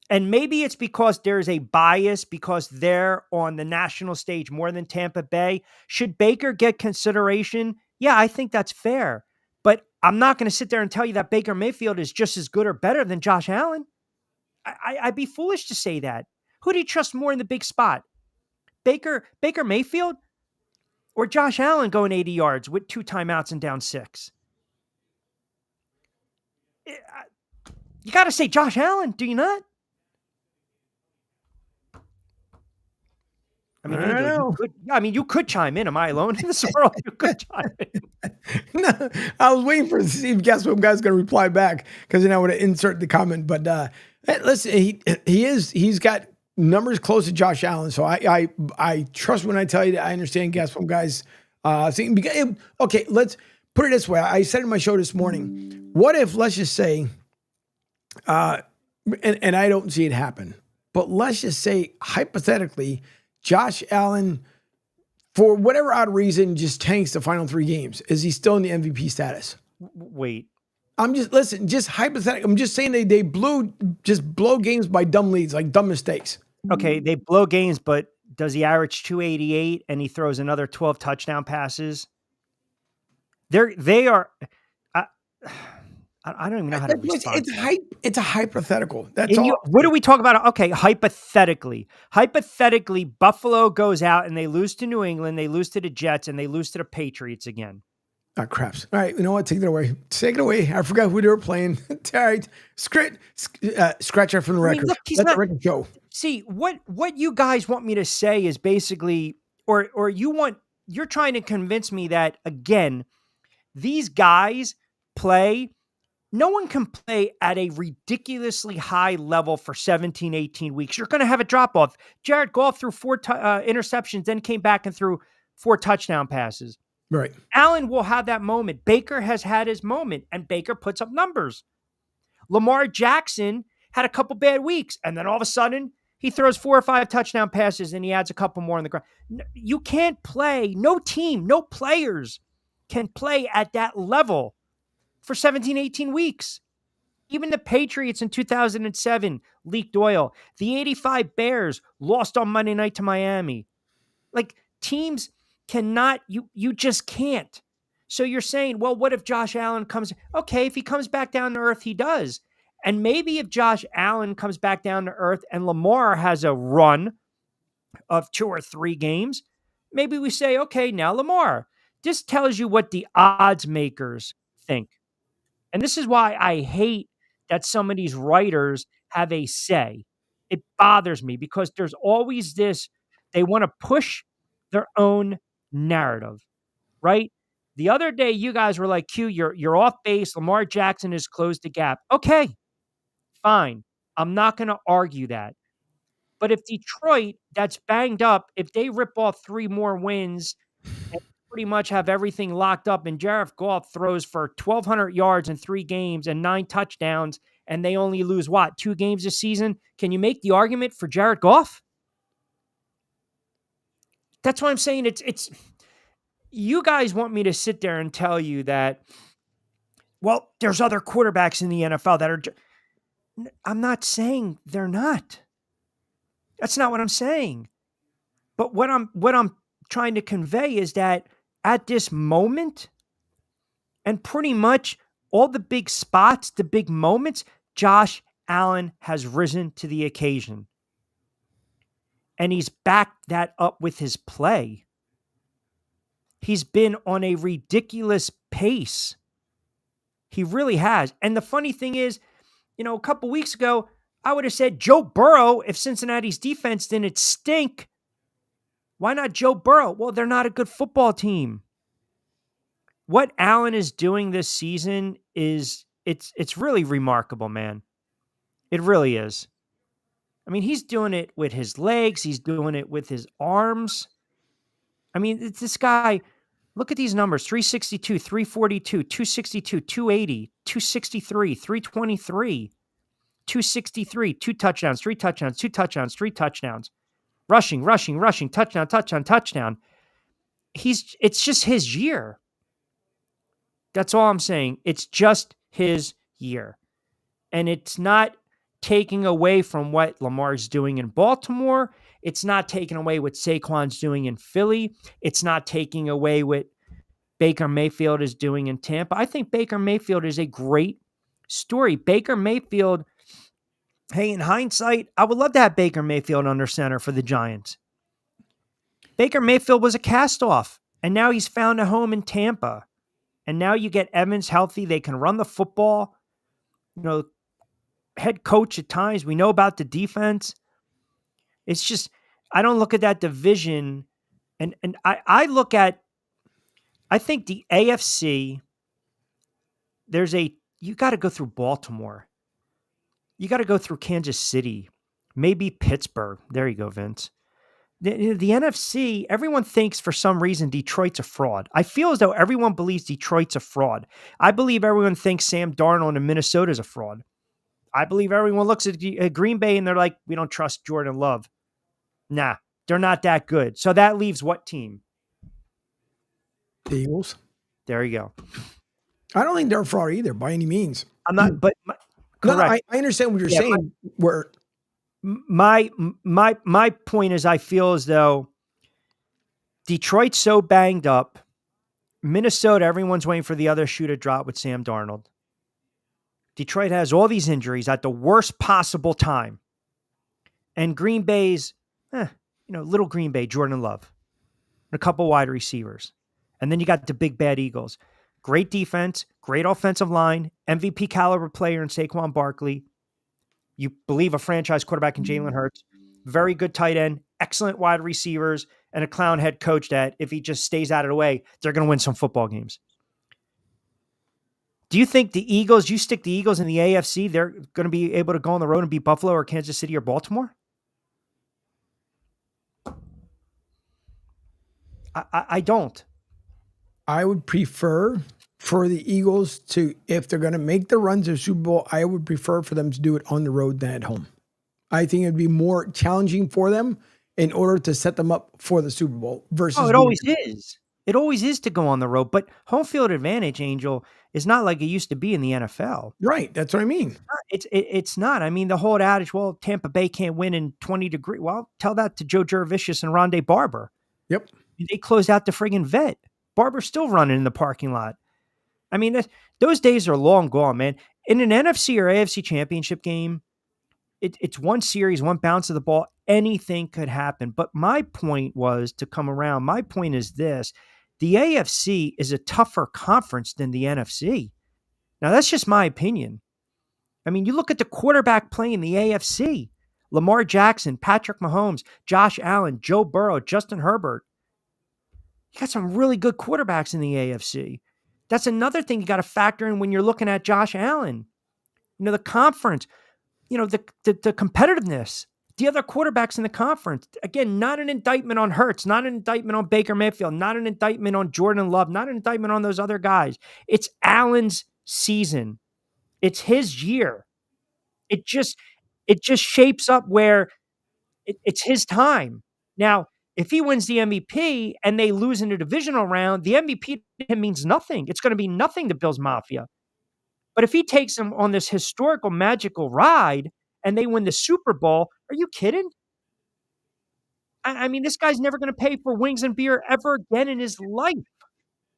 And maybe it's because there's a bias because they're on the national stage more than Tampa Bay. Should Baker get consideration? Yeah, I think that's fair. But I'm not going to sit there and tell you that Baker Mayfield is just as good or better than Josh Allen. I'd be foolish to say that. Who do you trust more in the big spot? Baker Mayfield or Josh Allen going 80 yards with 2 timeouts and down 6? You got to say Josh Allen, do you not? You could chime in. Am I alone in this world? You could chime in. No, I was waiting for to see if Guess what guy's going to reply back because then I would insert the comment. But listen, he's got numbers close to Josh Allen, so I trust when I tell you that I understand Guess what guys thinking. Okay, let's put it this way. I said in my show this morning, what if, let's just say, and I don't see it happen, but let's just say hypothetically, Josh Allen, for whatever odd reason, just tanks the final 3 games. Is he still in the MVP status? Wait. Just hypothetical. I'm just saying they blow games by dumb leads, like dumb mistakes. Okay, they blow games, but does he average 288 and he throws another 12 touchdown passes? They are. I don't even know how to respond. It's a hypothetical. That's all. What do we talk about? Okay, hypothetically, Buffalo goes out and they lose to New England, they lose to the Jets, and they lose to the Patriots again. Oh, craps. All right, you know what? Take it away. Take it away. I forgot who they were playing. All right, scratch that from the record. Look, Let the record show. See, what you guys want me to say is basically, or you're trying to convince me that, again, these guys play. No one can play at a ridiculously high level for 17, 18 weeks. You're going to have a drop-off. Jared Goff threw 4 interceptions, then came back and threw 4 touchdown passes. Right. Allen will have that moment. Baker has had his moment, and Baker puts up numbers. Lamar Jackson had a couple bad weeks, and then all of a sudden, He throws 4 or 5 touchdown passes and he adds a couple more on the ground. You can't play. No team, no players can play at that level for 17, 18 weeks. Even the Patriots in 2007 leaked oil. The 85 Bears lost on Monday night to Miami. Like, teams cannot, you just can't. So you're saying, well, what if Josh Allen comes? Okay, if he comes back down to earth, he does. And maybe if Josh Allen comes back down to earth and Lamar has a run of 2 or 3 games, maybe we say, okay, now Lamar. This tells you what the odds makers think. And this is why I hate that some of these writers have a say. It bothers me because there's always this, they want to push their own narrative, right? The other day, you guys were like, Q, you're off base. Lamar Jackson has closed the gap. Okay, fine. I'm not going to argue that. But if Detroit, that's banged up, if they rip off 3 more wins and pretty much have everything locked up, and Jared Goff throws for 1,200 yards in 3 games and 9 touchdowns, and they only lose, 2 games this season, can you make the argument for Jared Goff? That's why I'm saying it's you guys want me to sit there and tell you that, well, there's other quarterbacks in the NFL that are. I'm not saying they're not. That's not what I'm saying. But what I'm trying to convey is that at this moment, and pretty much all the big spots, the big moments, Josh Allen has risen to the occasion. And he's backed that up with his play. He's been on a ridiculous pace. He really has. And the funny thing is, a couple weeks ago, I would have said Joe Burrow if Cincinnati's defense didn't stink. Why not Joe Burrow? Well, they're not a good football team. What Allen is doing this season is it's really remarkable, man. It really is. I mean, he's doing it with his legs. He's doing it with his arms. I mean, it's this guy, look at these numbers: 362, 342, 262, 280, 263, 323, 263, 2 touchdowns, 3 touchdowns, 2 touchdowns, 3 touchdowns. Rushing, touchdown. It's just his year. That's all I'm saying. It's just his year. And it's not taking away from what Lamar's doing in Baltimore. It's not taking away what Saquon's doing in Philly. It's not taking away what Baker Mayfield is doing in Tampa. I think Baker Mayfield is a great story. Baker Mayfield, hey, in hindsight, I would love to have Baker Mayfield under center for the Giants. Baker Mayfield was a cast-off, and now he's found a home in Tampa. And now you get Evans healthy. They can run the football. Head coach at times. We know about the defense. It's just, I don't look at that division. And I look at, I think the AFC, you got to go through Baltimore. You got to go through Kansas City, maybe Pittsburgh. There you go, Vince. The NFC, everyone thinks for some reason Detroit's a fraud. I feel as though everyone believes Detroit's a fraud. I believe everyone thinks Sam Darnold in Minnesota is a fraud. I believe everyone looks at Green Bay and they're like, we don't trust Jordan Love. Nah, they're not that good. So that leaves what team? The Eagles. There you go. I don't think they're a fraud either by any means. I'm not, but correct. No, I understand what you're saying. My point is, I feel as though Detroit's so banged up. Minnesota, everyone's waiting for the other shoe to drop with Sam Darnold. Detroit has all these injuries at the worst possible time. And Green Bay's, little Green Bay, Jordan Love, and a couple wide receivers. And then you got the big bad Eagles. Great defense, great offensive line, MVP caliber player in Saquon Barkley. You believe a franchise quarterback in Jalen Hurts. Very good tight end, excellent wide receivers, and a clown head coach that if he just stays out of the way, they're going to win some football games. Do you think the Eagles, you stick the Eagles in the AFC, they're going to be able to go on the road and beat Buffalo or Kansas City or Baltimore? I don't. I would prefer for the Eagles to, if they're going to make the runs of Super Bowl, I would prefer for them to do it on the road than at home. I think it'd be more challenging for them in order to set them up for the Super Bowl versus. Oh, it always is. It always is to go on the road. But home field advantage, Angel, is not like it used to be in the NFL. Right. That's what I mean. It's not. I mean, the whole adage, well, Tampa Bay can't win in 20 degrees. Well, tell that to Joe Jurevicius and Rondé Barber. Yep. They closed out the friggin' vet. Barber's still running in the parking lot. I mean, those days are long gone, man. In an NFC or AFC championship game, it's one series, one bounce of the ball. Anything could happen. But my point was to come around. My point is this. The AFC is a tougher conference than the NFC. Now, that's just my opinion. I mean, you look at the quarterback play in the AFC. Lamar Jackson, Patrick Mahomes, Josh Allen, Joe Burrow, Justin Herbert. You got some really good quarterbacks in the AFC. That's another thing you got to factor in when you're looking at Josh Allen. You know, the conference, you know, the competitiveness, the other quarterbacks in the conference. Again, not an indictment on Hurts, not an indictment on Baker Mayfield, not an indictment on Jordan Love, not an indictment on those other guys. It's Allen's season. It's his year. It just shapes up where it's his time. Now, if he wins the MVP and they lose in the divisional round, the MVP to him means nothing. It's going to be nothing to Bills Mafia. But if he takes them on this historical, magical ride and they win the Super Bowl, are you kidding? I mean, this guy's never going to pay for wings and beer ever again in his life.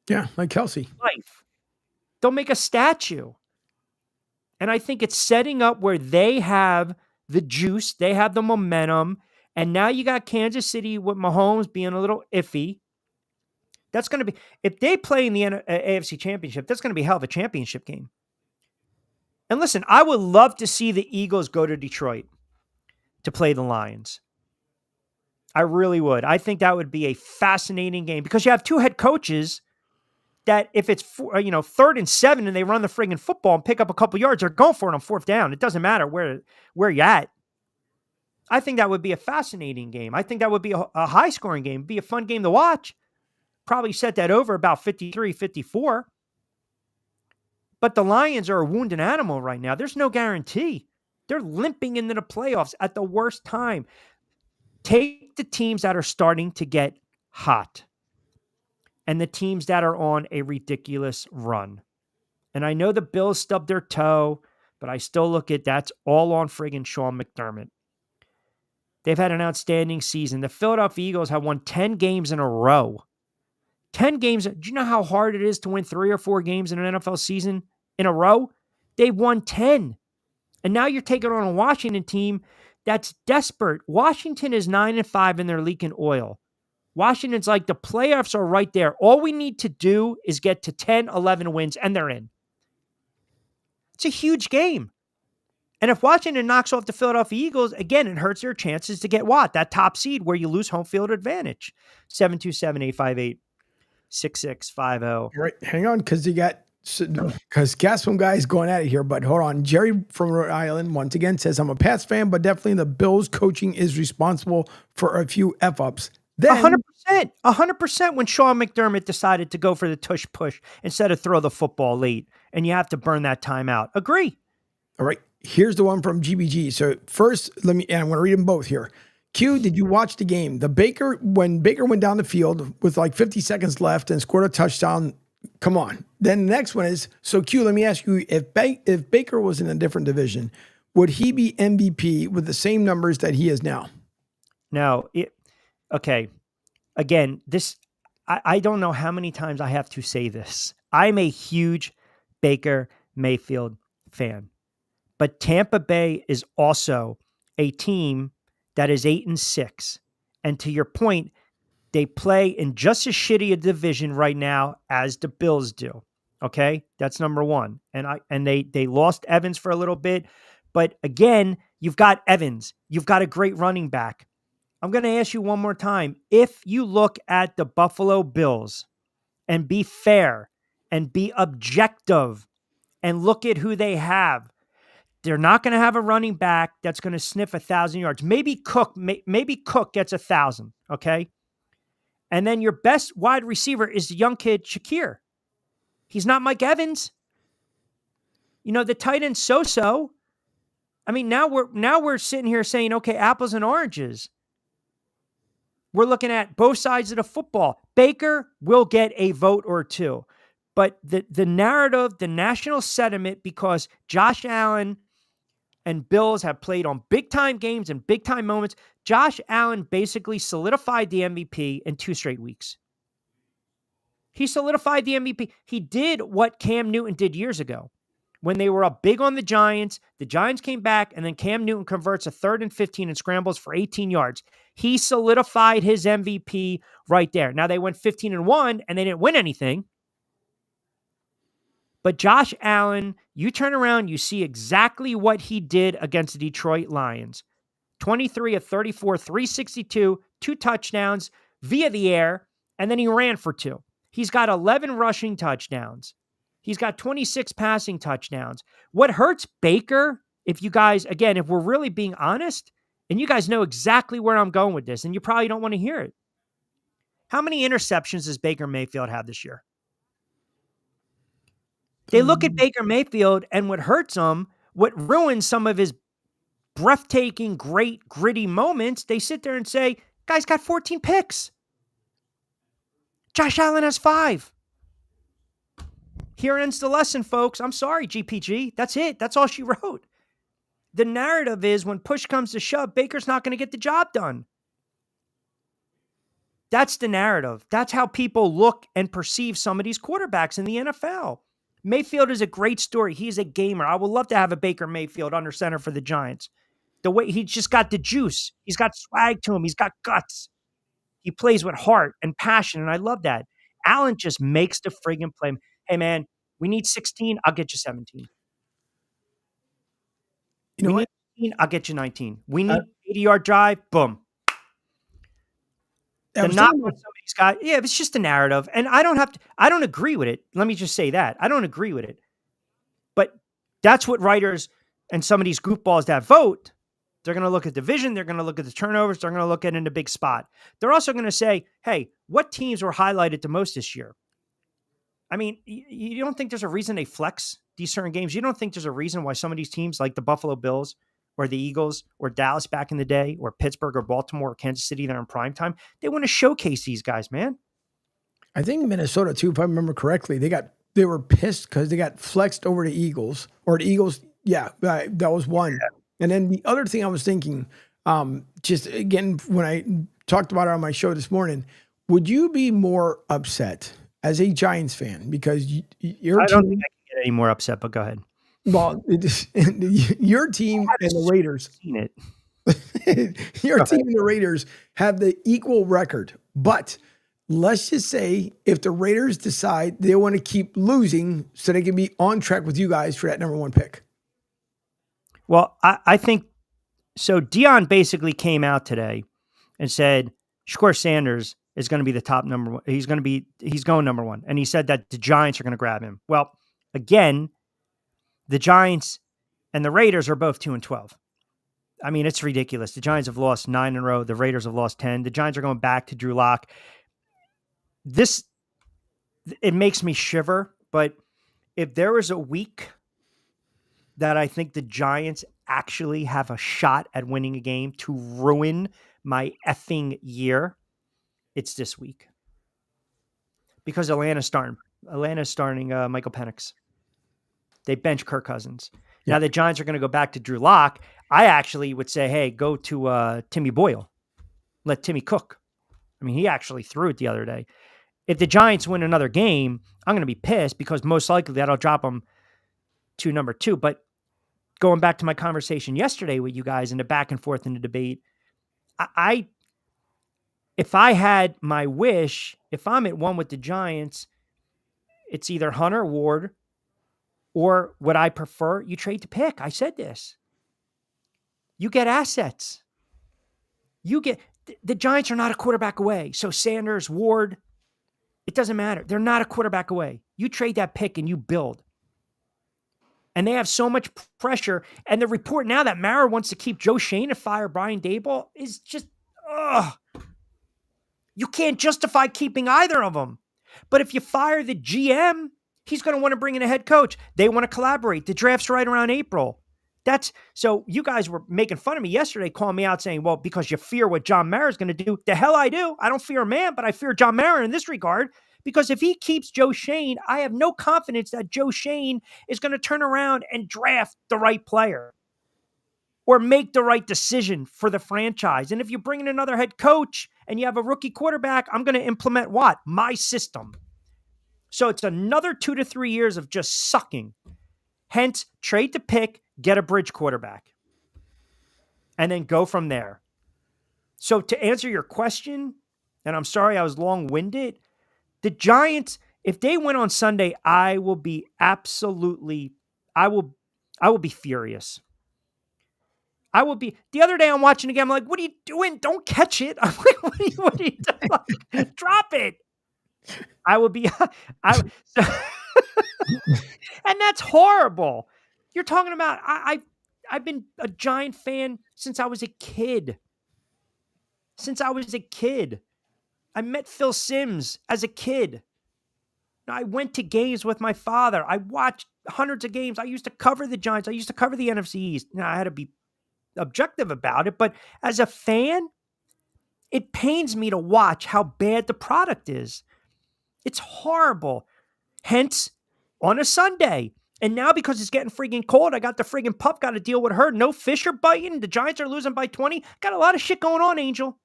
Yeah, like Kelsey. They'll make a statue. And I think it's setting up where they have the juice, they have the momentum, and now you got Kansas City with Mahomes being a little iffy. That's going to be, if they play in the AFC Championship, that's going to be a hell of a championship game. And listen, I would love to see the Eagles go to Detroit to play the Lions. I really would. I think that would be a fascinating game because you have two head coaches that if it's 3rd and 7 and they run the friggin' football and pick up a couple yards, they're going for it on 4th down. It doesn't matter where you're at. I think that would be a fascinating game. I think that would be a high-scoring game. It'd be a fun game to watch. Probably set that over about 53, 54. But the Lions are a wounded animal right now. There's no guarantee. They're limping into the playoffs at the worst time. Take the teams that are starting to get hot and the teams that are on a ridiculous run. And I know the Bills stubbed their toe, but I still look at that's all on friggin' Sean McDermott. They've had an outstanding season. The Philadelphia Eagles have won 10 games in a row. 10 games. Do you know how hard it is to win 3 or 4 games in an NFL season in a row? They've won 10. And now you're taking on a Washington team that's desperate. Washington is 9-5 and they're leaking oil. Washington's like, the playoffs are right there. All we need to do is get to 10, 11 wins, and they're in. It's a huge game. And if Washington knocks off the Philadelphia Eagles, again, it hurts their chances to get what? That top seed where you lose home field advantage. 727-858-6650. All right, hang on, because Gasp guy's going at it here, but hold on. Jerry from Rhode Island once again says, I'm a Pats fan, but definitely the Bills coaching is responsible for a few F-ups. 100% when Sean McDermott decided to go for the tush push instead of throw the football late, and you have to burn that time out. Agree. All right. Here's the one from GBG. So first, I'm going to read them both here. Q, did you watch the game? When Baker went down the field with like 50 seconds left and scored a touchdown, come on. Then the next one is, so Q, let me ask you, if Baker was in a different division, would he be MVP with the same numbers that he is now? No. Okay. Again, I don't know how many times I have to say this. I'm a huge Baker Mayfield fan. But Tampa Bay is also a team that is 8-6. And to your point, they play in just as shitty a division right now as the Bills do. Okay? That's number one. And they lost Evans for a little bit. But again, you've got Evans. You've got a great running back. I'm going to ask you one more time. If you look at the Buffalo Bills and be fair and be objective and look at who they have, they're not going to have a running back that's going to sniff 1,000 yards. Maybe Cook gets 1,000, okay? And then your best wide receiver is the young kid, Shakir. He's not Mike Evans. You know, the tight end so-so. I mean, now we're sitting here saying, okay, apples and oranges. We're looking at both sides of the football. Baker will get a vote or two. But the narrative, the national sentiment, because Josh Allen and Bills have played on big-time games and big-time moments, Josh Allen basically solidified the MVP in 2 straight weeks. He solidified the MVP. He did what Cam Newton did years ago. When they were up big on the Giants came back, and then Cam Newton converts a 3rd and 15 and scrambles for 18 yards. He solidified his MVP right there. Now, they went 15-1, and they didn't win anything. But Josh Allen, you turn around, you see exactly what he did against the Detroit Lions. 23 of 34, 362, 2 touchdowns via the air, and then he ran for 2. He's got 11 rushing touchdowns. He's got 26 passing touchdowns. What hurts Baker, if you guys, again, if we're really being honest, and you guys know exactly where I'm going with this, and you probably don't want to hear it. How many interceptions does Baker Mayfield have this year? They look at Baker Mayfield, and what hurts him, what ruins some of his breathtaking, great, gritty moments, they sit there and say, guy's got 14 picks. Josh Allen has 5. Here ends the lesson, folks. I'm sorry, GPG. That's it. That's all she wrote. The narrative is when push comes to shove, Baker's not going to get the job done. That's the narrative. That's how people look and perceive some of these quarterbacks in the NFL. Mayfield is a great story. He's a gamer. I would love to have a Baker Mayfield under center for the Giants. The way he's just got the juice. He's got swag to him. He's got guts. He plays with heart and passion, and I love that. Allen just makes the friggin' play. Hey, man, we need 16. I'll get you 17. You know what? 19, I'll get you 19. We need 80-yard drive. Boom. The knock on somebody's got, yeah, it's just a narrative. And I don't agree with it. Let me just say that. I don't agree with it. But that's what writers and some of these goofballs that vote, they're going to look at division. They're going to look at the turnovers. They're going to look at it in a big spot. They're also going to say, hey, what teams were highlighted the most this year? I mean, you don't think there's a reason they flex these certain games? You don't think there's a reason why some of these teams like the Buffalo Bills or the Eagles or Dallas back in the day or Pittsburgh or Baltimore or Kansas City, they're in prime time, they want to showcase these guys, man. I think Minnesota too, if I remember correctly, they were pissed because they got flexed over to Eagles or the Eagles. Yeah, that was one. Yeah. And then the other thing I was thinking, just again, when I talked about it on my show this morning, would you be more upset as a Giants fan? Because I don't think I can get any more upset, but go ahead. Well, your team and the Raiders, your team and the Raiders have the equal record. But let's just say if the Raiders decide they want to keep losing so they can be on track with you guys for that number 1 pick. Well, I think so. Dion basically came out today and said Shakur Sanders is going to be the top number 1. He's going number 1. And he said that the Giants are going to grab him. Well, again, the Giants and the Raiders are both 2-12. I mean, it's ridiculous. The Giants have lost 9 in a row. The Raiders have lost 10. The Giants are going back to Drew Lock. It makes me shiver, but if there was a week that I think the Giants actually have a shot at winning a game to ruin my effing year, it's this week. Because Atlanta's starting Michael Penix. They bench Kirk Cousins. Yeah. Now the Giants are going to go back to Drew Lock. I actually would say, hey, go to Timmy Boyle. Let Timmy cook. I mean, he actually threw it the other day. If the Giants win another game, I'm going to be pissed because most likely that'll drop them to number 2. But going back to my conversation yesterday with you guys and the back and forth in the debate, if I had my wish, if I'm at 1 with the Giants, it's either Hunter Ward or what I prefer, you trade to pick. I said this. You get assets. The Giants are not a quarterback away. So Sanders, Ward, it doesn't matter. They're not a quarterback away. You trade that pick and you build. And they have so much pressure. And the report now that Mara wants to keep Joe Schoen and fire Brian Daboll is just, you can't justify keeping either of them. But if you fire the GM, he's going to want to bring in a head coach. They want to collaborate. The draft's right around April. So you guys were making fun of me yesterday, calling me out saying, well, because you fear what John Mara is going to do. The hell I do. I don't fear a man, but I fear John Mara in this regard, because if he keeps Joe Schoen, I have no confidence that Joe Schoen is going to turn around and draft the right player or make the right decision for the franchise. And if you bring in another head coach and you have a rookie quarterback, I'm going to implement what? My system. So it's another 2 to 3 years of just sucking. Hence, trade the pick, get a bridge quarterback, and then go from there. So to answer your question, and I'm sorry I was long-winded, the Giants, if they win on Sunday, I will be furious. The other day I'm watching again, I'm like, what are you doing? Don't catch it. I'm like, what are you doing? Drop it. And that's horrible. You're talking about, I've been a Giant fan since I was a kid. I met Phil Simms as a kid. I went to games with my father. I watched hundreds of games. I used to cover the Giants. I used to cover the NFC East. Now, I had to be objective about it, but as a fan, it pains me to watch how bad the product is. It's horrible. Hence, on a Sunday. And now because it's getting freaking cold, I got the freaking pup, got to deal with her. No fish are biting. The Giants are losing by 20. Got a lot of shit going on, Angel.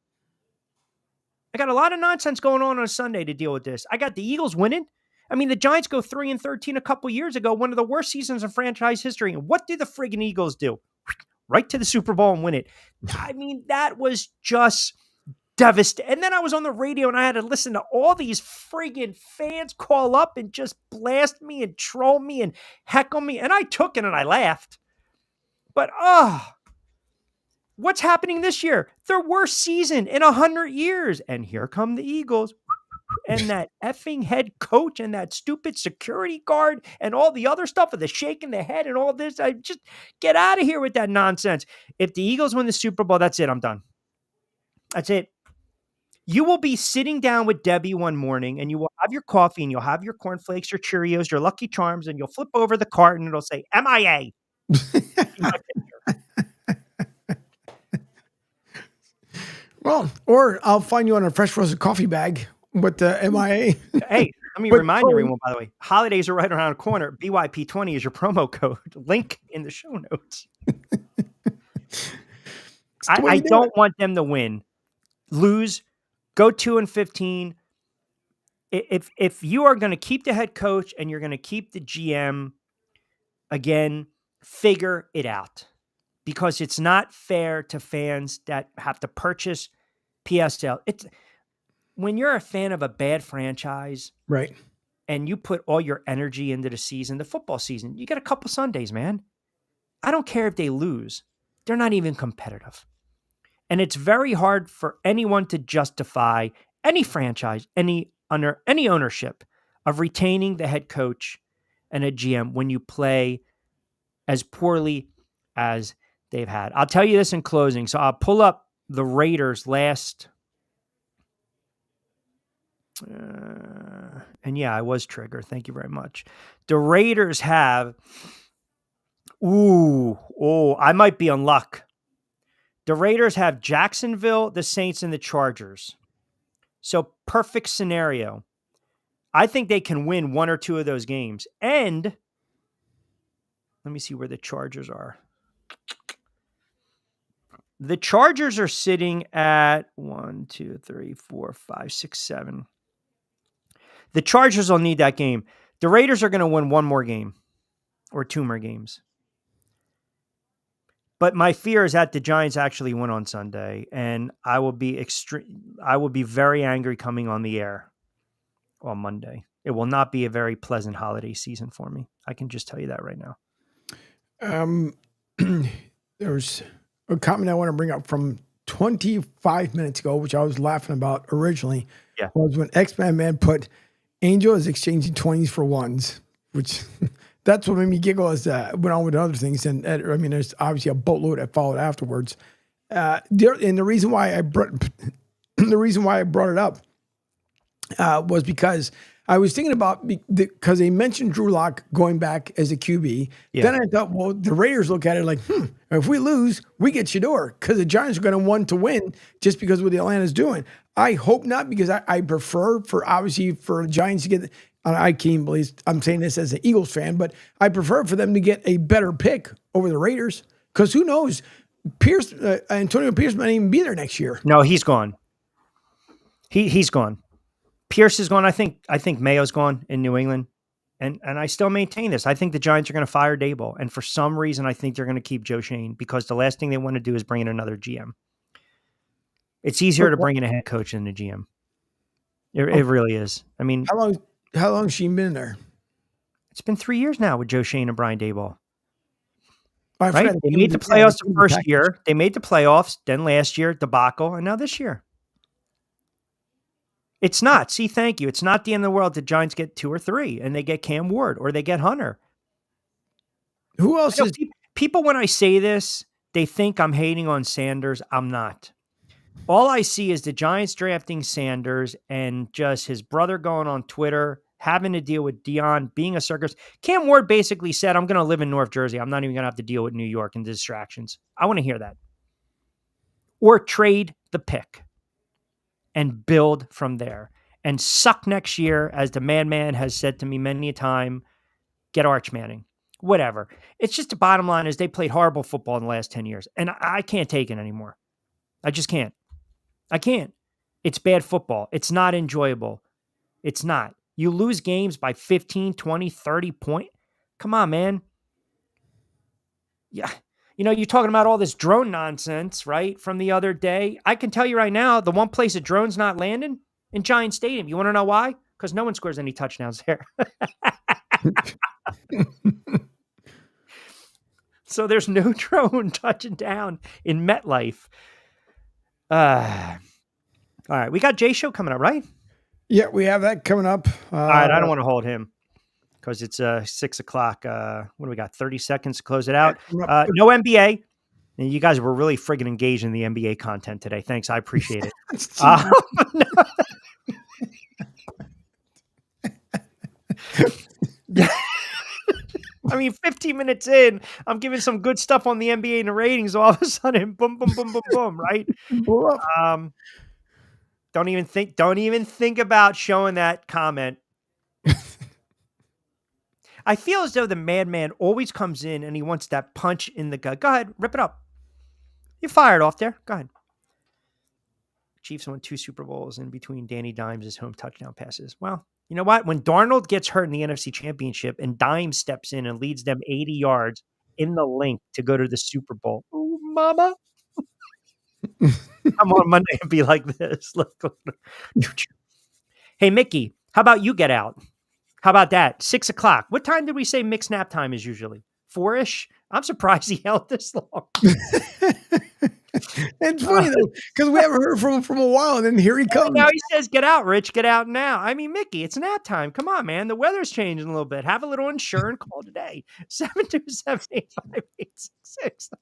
I got a lot of nonsense going on a Sunday to deal with this. I got the Eagles winning. I mean, the Giants go 3-13 a couple years ago, one of the worst seasons in franchise history. And what do the friggin' Eagles do? Right to the Super Bowl and win it. I mean, that was just devastating. And then I was on the radio and I had to listen to all these friggin' fans call up and just blast me and troll me and heckle me. And I took it and I laughed. But, what's happening this year? Their worst season in 100 years. And here come the Eagles. And that effing head coach and that stupid security guard and all the other stuff of the shaking the head and all this. I just get out of here with that nonsense. If the Eagles win the Super Bowl, that's it. I'm done. That's it. You will be sitting down with Debbie one morning and you will have your coffee and you'll have your cornflakes, your Cheerios, your Lucky Charms, and you'll flip over the cart and it'll say MIA. Well, or I'll find you on a fresh roasted coffee bag with the MIA. Hey, let me remind everyone, by the way, holidays are right around the corner. BYP20 is your promo code. Link in the show notes. I don't want them to win. Lose. Go 2-15. If you are going to keep the head coach and you're going to keep the GM, again, figure it out. Because it's not fair to fans that have to purchase PSL. When you're a fan of a bad franchise, right, and you put all your energy into the season, the football season, you get a couple Sundays, man. I don't care if they lose. They're not even competitive. And it's very hard for anyone to justify any franchise, under any ownership of retaining the head coach and a GM when you play as poorly as they've had. I'll tell you this in closing. So I'll pull up the Raiders last. And yeah, I was triggered. Thank you very much. The Raiders have, I might be on luck. The Raiders have Jacksonville, the Saints, and the Chargers. So perfect scenario. I think they can win one or two of those games. And let me see where the Chargers are. The Chargers are sitting at 1, 2, 3, 4, 5, 6, 7. The Chargers will need that game. The Raiders are going to win one more game or two more games. But my fear is that the Giants actually win on Sunday, and I will be very angry coming on the air on Monday. It will not be a very pleasant holiday season for me. I can just tell you that right now. There's a comment I want to bring up from 25 minutes ago, which I was laughing about originally. Yeah. Was when X-Man Man put Angel is exchanging 20s for ones, which that's what made me giggle as went on with other things. And I mean, there's obviously a boatload that followed afterwards. And the reason why I brought it up was because I was thinking about because they mentioned Drew Lock going back as a QB. Yeah. Then I thought, well, the Raiders look at it like, if we lose, we get Shador because the Giants are going to want to win just because of what the Atlanta's doing. I hope not, because I prefer for the Giants to get. I can't believe I'm saying this as an Eagles fan, but I prefer for them to get a better pick over the Raiders, because who knows? Antonio Pierce might even be there next year. No, he's gone. He's gone. Pierce is gone. I think Mayo's gone in New England. And I still maintain this. I think the Giants are going to fire Daboll. And for some reason, I think they're going to keep Joe Schoen, because the last thing they want to do is bring in another GM. It's easier to bring in a head coach than a GM. It really is. I mean, how long has she been there? It's been 3 years now with Joe Schoen and Brian Daboll. Right? They made the playoffs the first year. They made the playoffs. Then last year, debacle. And now this year. It's not. See, thank you. It's not the end of the world. The Giants get 2 or 3 and they get Cam Ward or they get Hunter. Who else is... People, when I say this, they think I'm hating on Sanders. I'm not. All I see is the Giants drafting Sanders and just his brother going on Twitter, having to deal with Dion, being a circus. Cam Ward basically said, I'm going to live in North Jersey. I'm not even going to have to deal with New York and distractions. I want to hear that. Or trade the pick and build from there and suck next year, as the madman has said to me many a time, get Arch Manning, whatever. It's just the bottom line is they played horrible football in the last 10 years. And I can't take it anymore. I just can't. I can't. It's bad football. It's not enjoyable. It's not. You lose games by 15, 20, 30 points. Come on, man. Yeah. You know, you're talking about all this drone nonsense, right, from the other day. I can tell you right now, the one place a drone's not landing, in Giant Stadium. You want to know why? Because no one scores any touchdowns there. So there's no drone touching down in MetLife. All right, we got Jay Show coming up, right? Yeah, we have that coming up. All right, I don't want to hold him because it's 6 o'clock. What do we got? 30 seconds to close it out. No NBA. And you guys were really friggin' engaged in the NBA content today. Thanks, I appreciate it. I mean, 15 minutes in, I'm giving some good stuff on the NBA and the ratings. All of a sudden, boom, boom, boom, boom, boom, right? Don't even think about showing that comment. I feel as though the madman always comes in and he wants that punch in the gut. Go ahead, rip it up. You fired off there. Go ahead. Chiefs won 2 Super Bowls in between Danny Dimes' home touchdown passes. Well, you know what? When Darnold gets hurt in the NFC Championship and Dimes steps in and leads them 80 yards in the link to go to the Super Bowl. Ooh, mama. I'm on Monday and be like this. Look. Hey, Mickey, how about you get out? How about that? 6 o'clock. What time did we say mixed nap time is usually? 4-ish? I'm surprised he held this long. It's funny though, because we haven't heard from him from a while, and then here he comes. Now he says, "Get out, Rich. Get out now." I mean, Mickey, it's nap time. Come on, man. The weather's changing a little bit. Have a little insurance. Call today. 727-858-6650.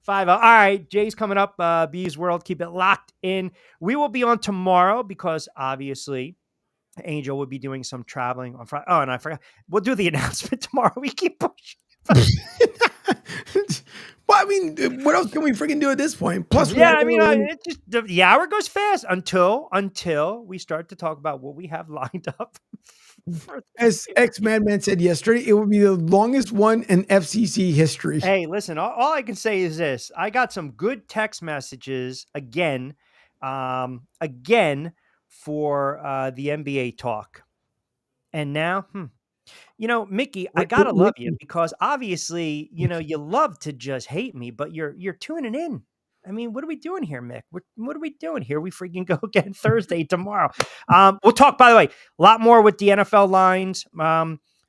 All right, Jay's coming up. B's World. Keep it locked in. We will be on tomorrow because obviously Angel will be doing some traveling on Friday. Oh, and I forgot. We'll do the announcement tomorrow. We keep pushing. Well, I mean, what else can we freaking do at this point? Plus, yeah, I mean, the hour goes fast until we start to talk about what we have lined up. As Madman said yesterday, it will be the longest one in FCC history. Hey, listen, all I can say is this. I got some good text messages again for the NBA talk. And now, you know, Mickey, I gotta love you because obviously, you know, you love to just hate me, but you're tuning in. I mean, what are we doing here, Mick? What are we doing here? We freaking go again Thursday tomorrow. We'll talk, by the way, a lot more with the NFL lines.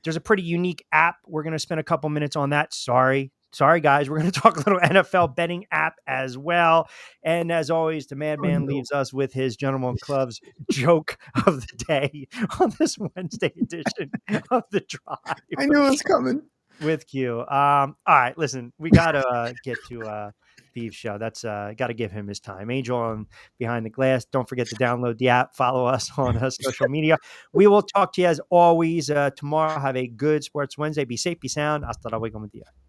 There's a pretty unique app. We're going to spend a couple minutes on that. Sorry, guys. We're going to talk a little NFL betting app as well. And as always, the madman leaves us with his Gentleman Club's joke of the day on this Wednesday edition of The Drive. I knew it was coming. With Q. All right, listen, we got to get to Thieves show. That's got to give him his time. Angel on Behind the Glass. Don't forget to download the app. Follow us on social media. We will talk to you as always tomorrow. Have a good Sports Wednesday. Be safe, be sound. Hasta luego, buen día.